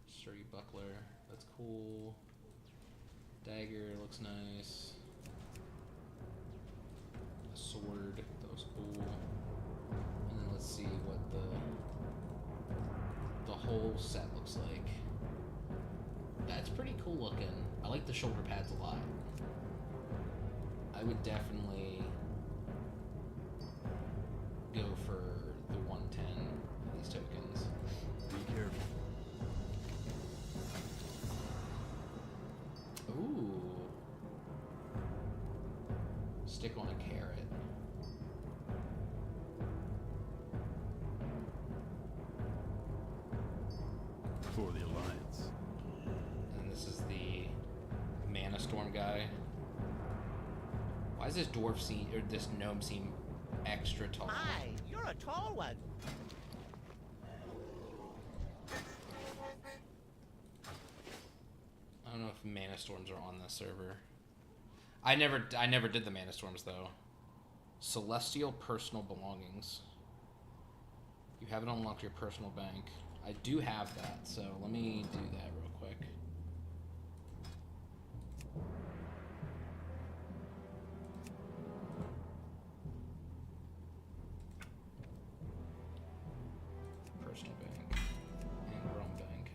Speaker 2: Sturdy Buckler. That's cool. Dagger looks nice. A sword. That was cool. And then let's see what the whole set looks like. That's pretty cool looking. I like the shoulder pads a lot. I would definitely go for the 110 of these tokens.
Speaker 4: Be careful.
Speaker 2: Ooh. Stick on a carrot.
Speaker 4: For the Alliance.
Speaker 2: And this is the Mana Storm guy. Why does this dwarf seem, or this gnome seem extra tall?
Speaker 5: Hi, you're a tall one.
Speaker 2: I don't know if Mana Storms are on this server. I never did the Mana Storms though. Celestial Personal Belongings. You haven't unlocked your personal bank. I do have that, so let me do that real quick. Personal bank and Rome bank.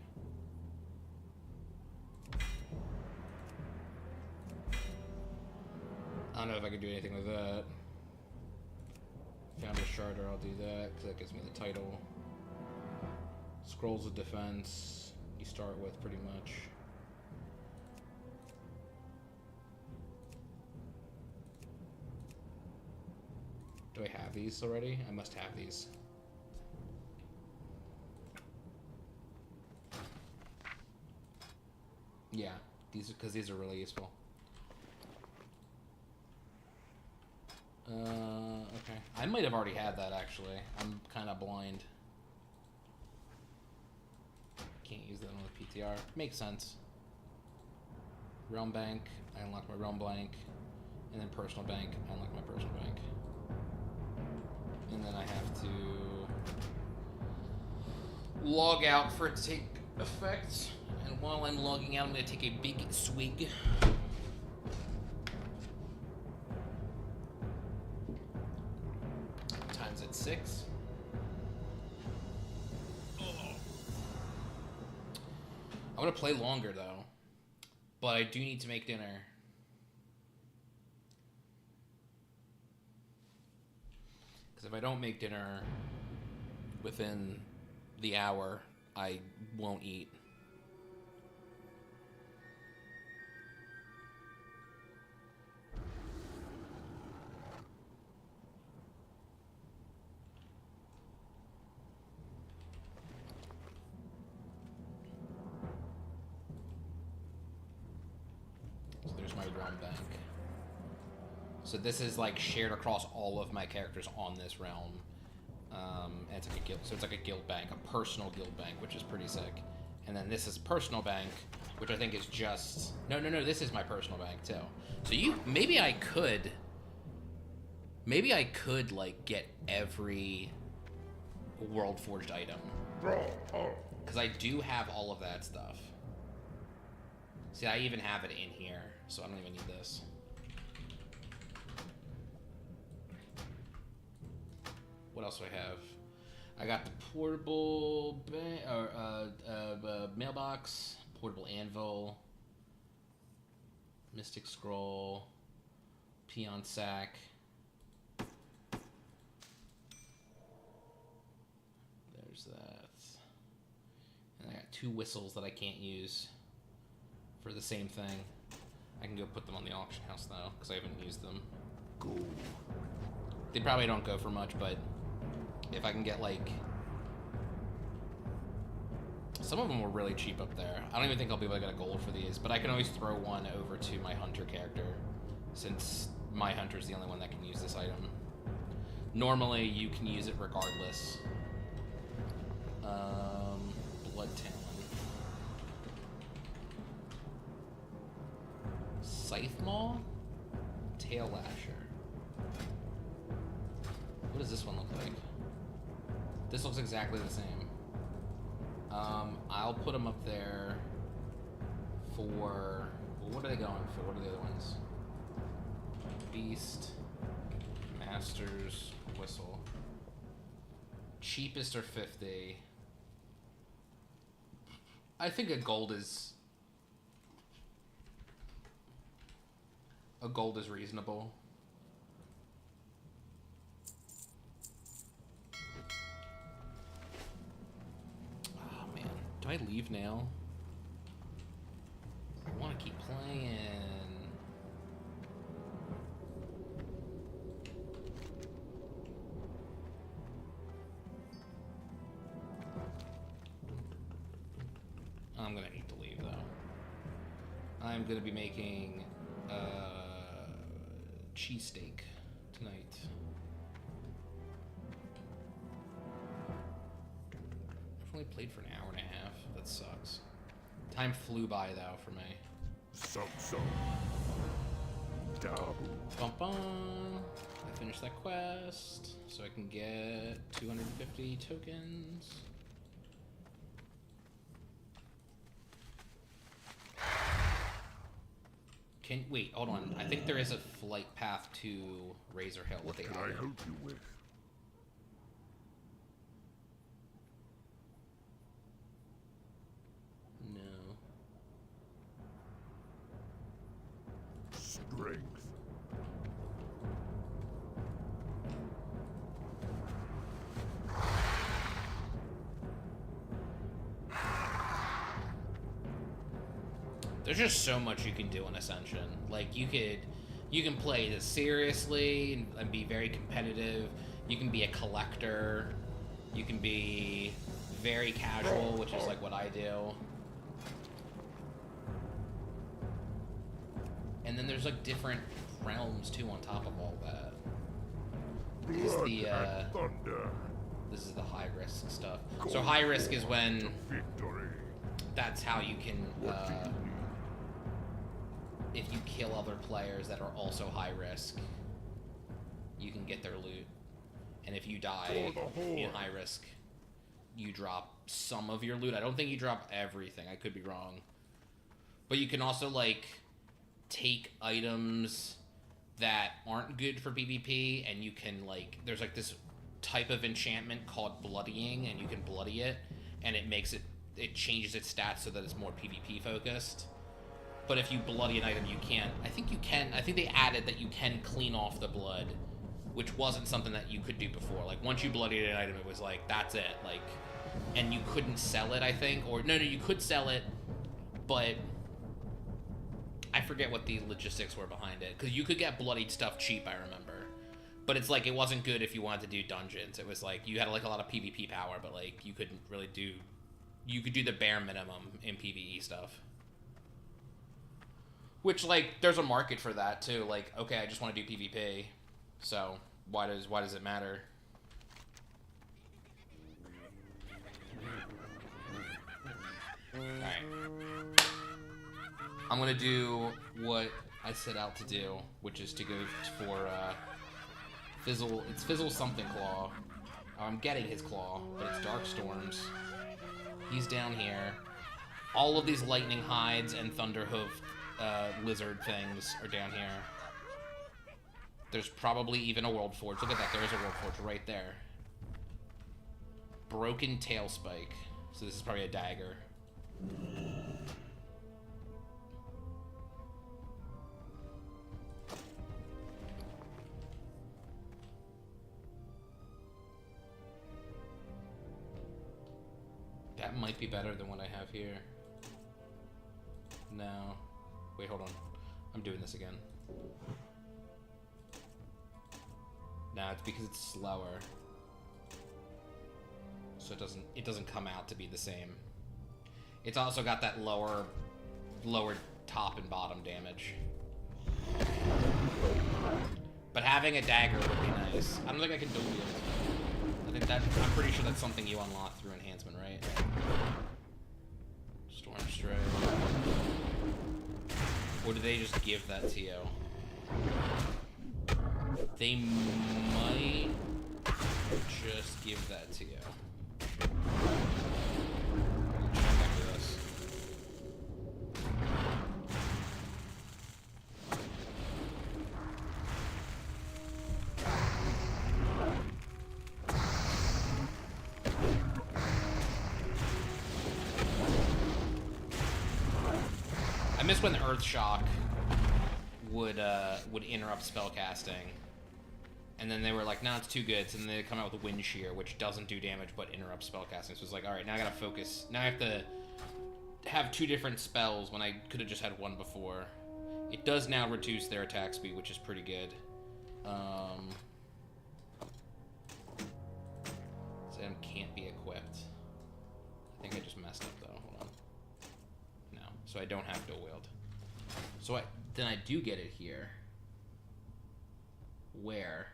Speaker 2: I don't know if I can do anything with that. Found a Charter, I'll do that because that gives me the title. Scrolls of Defense, you start with pretty much. Do I have these already? I must have these. Yeah, these are really useful. Okay. I might have already had that, actually. I'm kind of blind. Can't use that on the PTR. Makes sense. Realm Bank, I unlock my Realm Bank. And then Personal Bank, I unlock my Personal Bank. And then I have to log out for it to take effect. And while I'm logging out, I'm going to take a big swig. Time's at 6. I'm going to play longer, though. But I do need to make dinner. Because if I don't make dinner within the hour, I won't eat. So there's my realm bank. So this is like shared across all of my characters on this realm. And it's like a guild, so it's like a guild bank, a personal guild bank, which is pretty sick. And then this is personal bank, which I think is just no. This is my personal bank too. So maybe I could like get every world forged item, because I do have all of that stuff. See, I even have it in here, so I don't even need this. What else do I have? I got the portable mailbox, portable anvil, mystic scroll, peon sack. There's that. And I got 2 whistles that I can't use for the same thing. I can go put them on the auction house though, because I haven't used them. Cool. They probably don't go for much, but if I can get like... Some of them were really cheap up there. I don't even think I'll be able to get a gold for these, but I can always throw one over to my hunter character, since my hunter's the only one that can use this item. Normally, you can use it regardless. Blood Talon. Scythe Maw? Tail Lasher. What does this one look like? This looks exactly the same. I'll put them up there for... What are they going for? What are the other ones? Beast, Masters, Whistle. Cheapest are 50. I think a gold is reasonable. Oh man, do I leave now? I want to keep playing. I'm gonna need to leave though. I'm gonna be making cheesesteak tonight. I've only played for an hour and a half. That sucks. Time flew by though for me.
Speaker 3: So. Double.
Speaker 2: Bum bum. I finished that quest, so I can get 250 tokens. Wait, hold on. I think there is a flight path to Razor Hill.
Speaker 3: What can I help you with?
Speaker 2: No.
Speaker 3: Strength.
Speaker 2: There's just so much you can do in Ascension. Like, you You can play this seriously and be very competitive. You can be a collector. You can be very casual, which is like what I do. And then there's like different realms too on top of all that. This is the
Speaker 3: Thunder.
Speaker 2: this is the high risk stuff. So high risk is when
Speaker 3: Victory.
Speaker 2: that's how you can if you kill other players that are also high risk, you can get their loot. And if you die in high risk, you drop some of your loot. I don't think you drop everything. I could be wrong. But you can also, like, take items that aren't good for PvP, and you can, like, there's, like, this type of enchantment called bloodying, and you can bloody it, and it makes it, it changes its stats so that it's more PvP focused. But if you bloody an item, you can't. I think they added that you can clean off the blood, which wasn't something that you could do before. Like, once you bloodied an item, it was like, that's it. Like, and you couldn't sell it, I think. Or, no, you could sell it, but I forget what the logistics were behind it. Because you could get bloodied stuff cheap, I remember. But it's like, it wasn't good if you wanted to do dungeons. It was like, you had, like, a lot of PvP power, but, like, you couldn't really do... You could do the bare minimum in PvE stuff. Which, like, there's a market for that, too. Like, okay, I just want to do PvP. So, why does it matter? Alright. I'm gonna do what I set out to do, which is to go for, Fizzle... It's Fizzle something Claw. I'm getting his claw, but it's Dark Storms. He's down here. All of these Lightning Hides and Thunderhoof lizard things are down here. There's probably even a World Forge. Look at that, there is a World Forge right there. Broken Tail Spike. So this is probably a dagger. That might be better than what I have here. No. Wait, hold on. I'm doing this again. Nah, it's because it's slower. So it doesn't come out to be the same. It's also got that lower top and bottom damage. But having a dagger would be nice. I don't think I can dual wield. I'm pretty sure that's something you unlock through enhancement, right? Storm Strike. Or do they just give that to you? They might just give that to you. Check after this. I miss when Earth Shock would interrupt spellcasting, and then they were like, "No, it's too good." So then they come out with Wind Shear, which doesn't do damage but interrupts spellcasting. So it's like, all right, now I gotta focus. Now I have to have two different spells when I could have just had one before. It does now reduce their attack speed, which is pretty good. Sam can't be equipped. I think I just messed up though. Hold on. No, so I don't have dual wield. So then I do get it here. Where?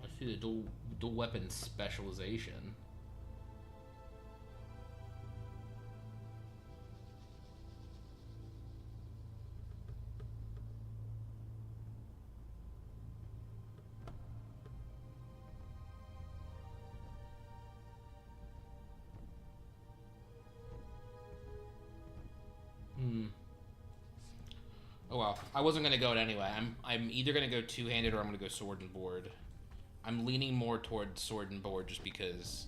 Speaker 2: I see the dual weapon specialization. Oh well, I wasn't gonna go it anyway. I'm either gonna go two-handed or I'm gonna go sword and board. I'm leaning more toward sword and board just because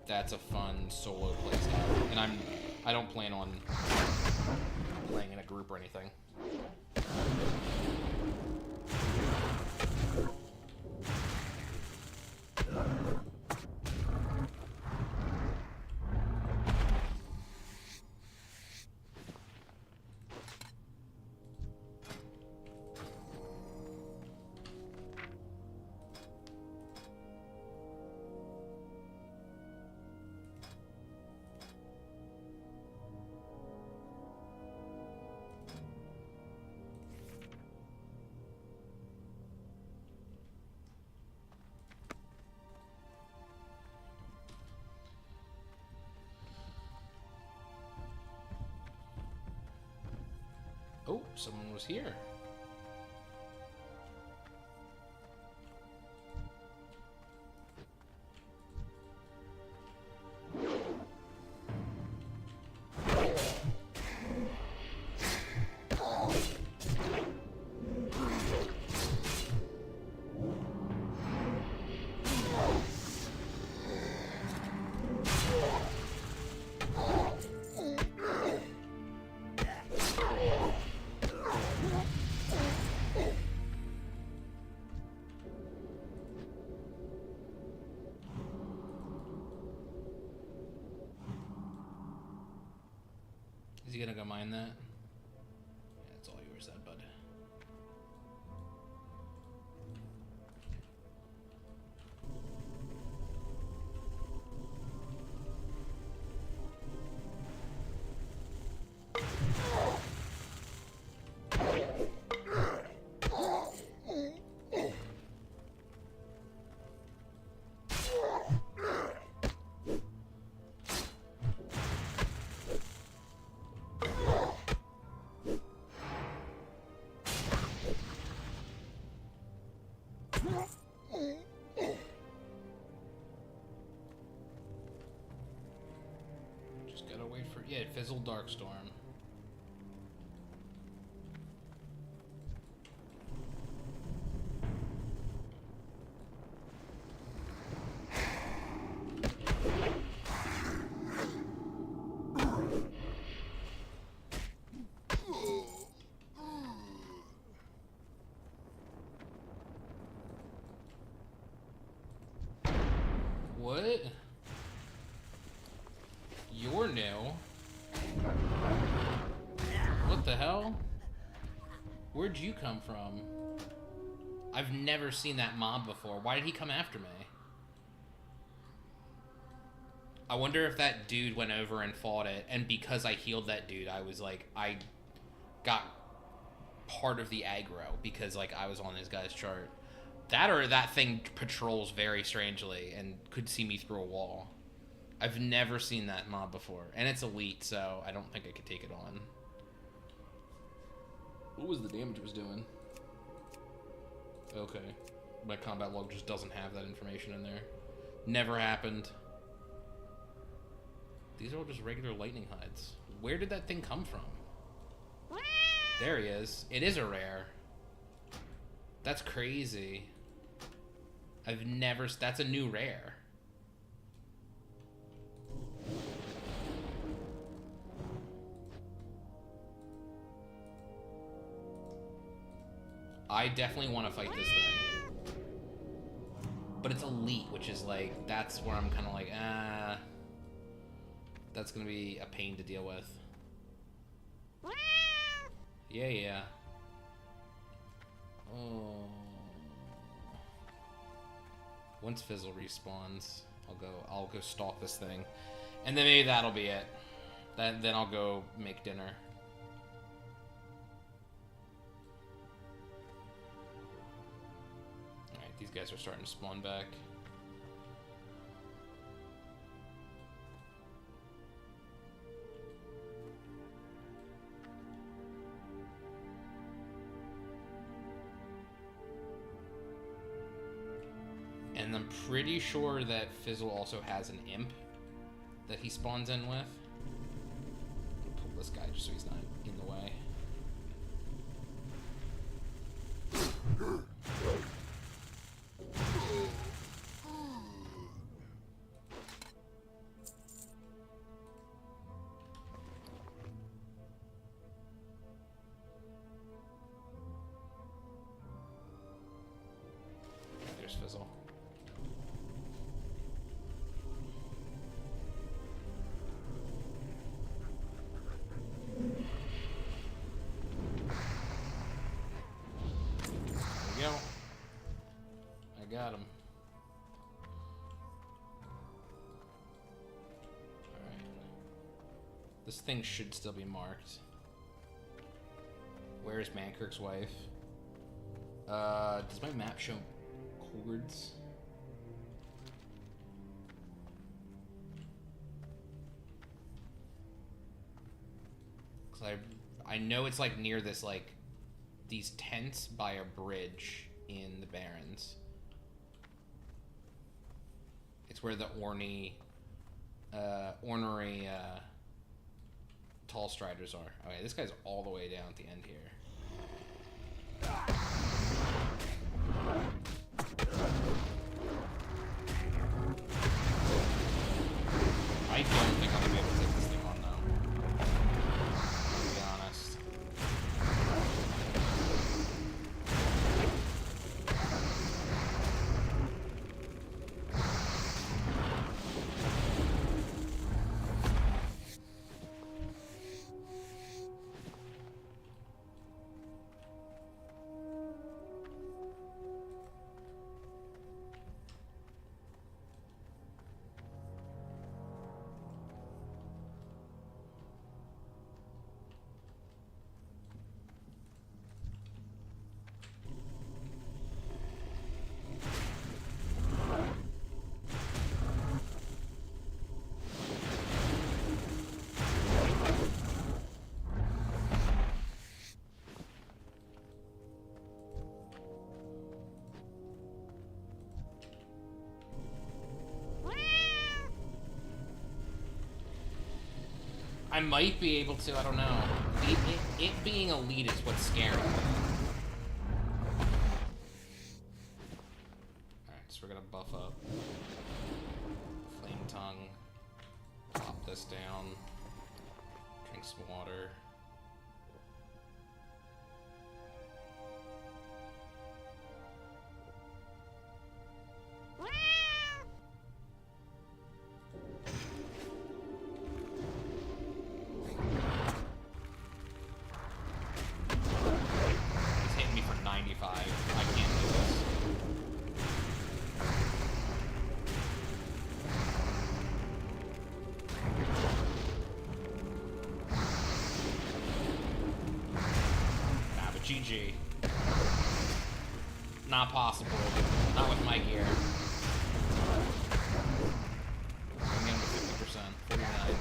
Speaker 2: that's a fun solo playstyle, and I don't plan on playing in a group or anything. Oh, someone was here. Is he gonna go mine that? Yeah, it's all yours then, bud. Just gotta wait for... Yeah, Fizzle Darkstorm. What? You're new? What the hell? Where'd you come from? I've never seen that mob before. Why did he come after me? I wonder if that dude went over and fought it, and because I healed that dude, I was like, I got part of the aggro because like I was on this guy's chart. That or that thing patrols very strangely and could see me through a wall. I've never seen that mob before. And it's elite, so I don't think I could take it on. What was the damage it was doing? Okay. My combat log just doesn't have that information in there. Never happened. These are all just regular lightning hides. Where did that thing come from? There he is. It is a rare. That's crazy. I've never... That's a new rare. I definitely want to fight this thing. But it's elite, which is like... That's where I'm kind of like, that's going to be a pain to deal with. Yeah, yeah. Oh... Once Fizzle respawns, I'll go stalk this thing. And then maybe that'll be it. Then I'll go make dinner. Alright, these guys are starting to spawn back. And I'm pretty sure that Fizzle also has an imp that he spawns in with. I'll pull this guy just so he's not in the way. There's Fizzle. Go. I got him. Alright. This thing should still be marked. Where is Mankirk's wife? Does my map show chords? Because I know it's like near this like these tents by a bridge in the Barrens. It's where the ornery tall striders are. Okay, this guy's all the way down at the end here. I don't think I'm gonna be able to take this thing on though. To be honest. I might be able to, I don't know. It being elite is what's scary. Alright, so we're gonna buff up. Flame Tongue. Pop this down. Drink some water. He's hitting me for 95. I can't do this. Nah, but GG. Not possible. Not with my gear. I'm getting to 50%. 49.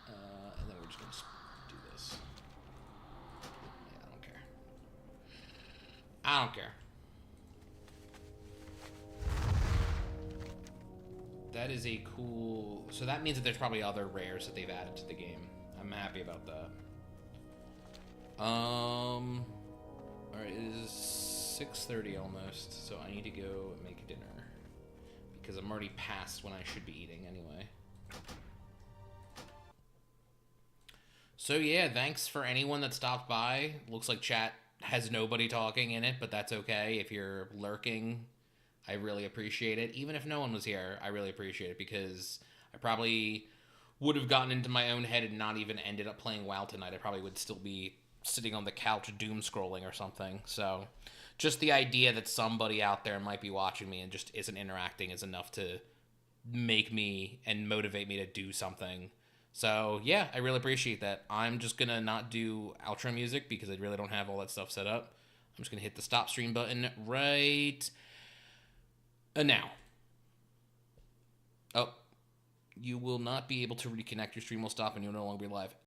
Speaker 2: And then we're just gonna do this. Yeah, I don't care. I don't care. That is a cool... So that means that there's probably other rares that they've added to the game. I'm happy about that. Alright, it is 6:30 almost, so I need to go make dinner. Because I'm already past when I should be eating anyway. So yeah, thanks for anyone that stopped by. Looks like chat has nobody talking in it, but that's okay. If you're lurking, I really appreciate it. Even if no one was here, I really appreciate it because I probably would have gotten into my own head and not even ended up playing WoW tonight. I probably would still be sitting on the couch doom scrolling or something. So just the idea that somebody out there might be watching me and just isn't interacting is enough to make me and motivate me to do something. So yeah, I really appreciate that. I'm just gonna not do outro music because I really don't have all that stuff set up. I'm just gonna hit the stop stream button right now. Oh, you will not be able to reconnect. Your stream will stop and you'll no longer be live.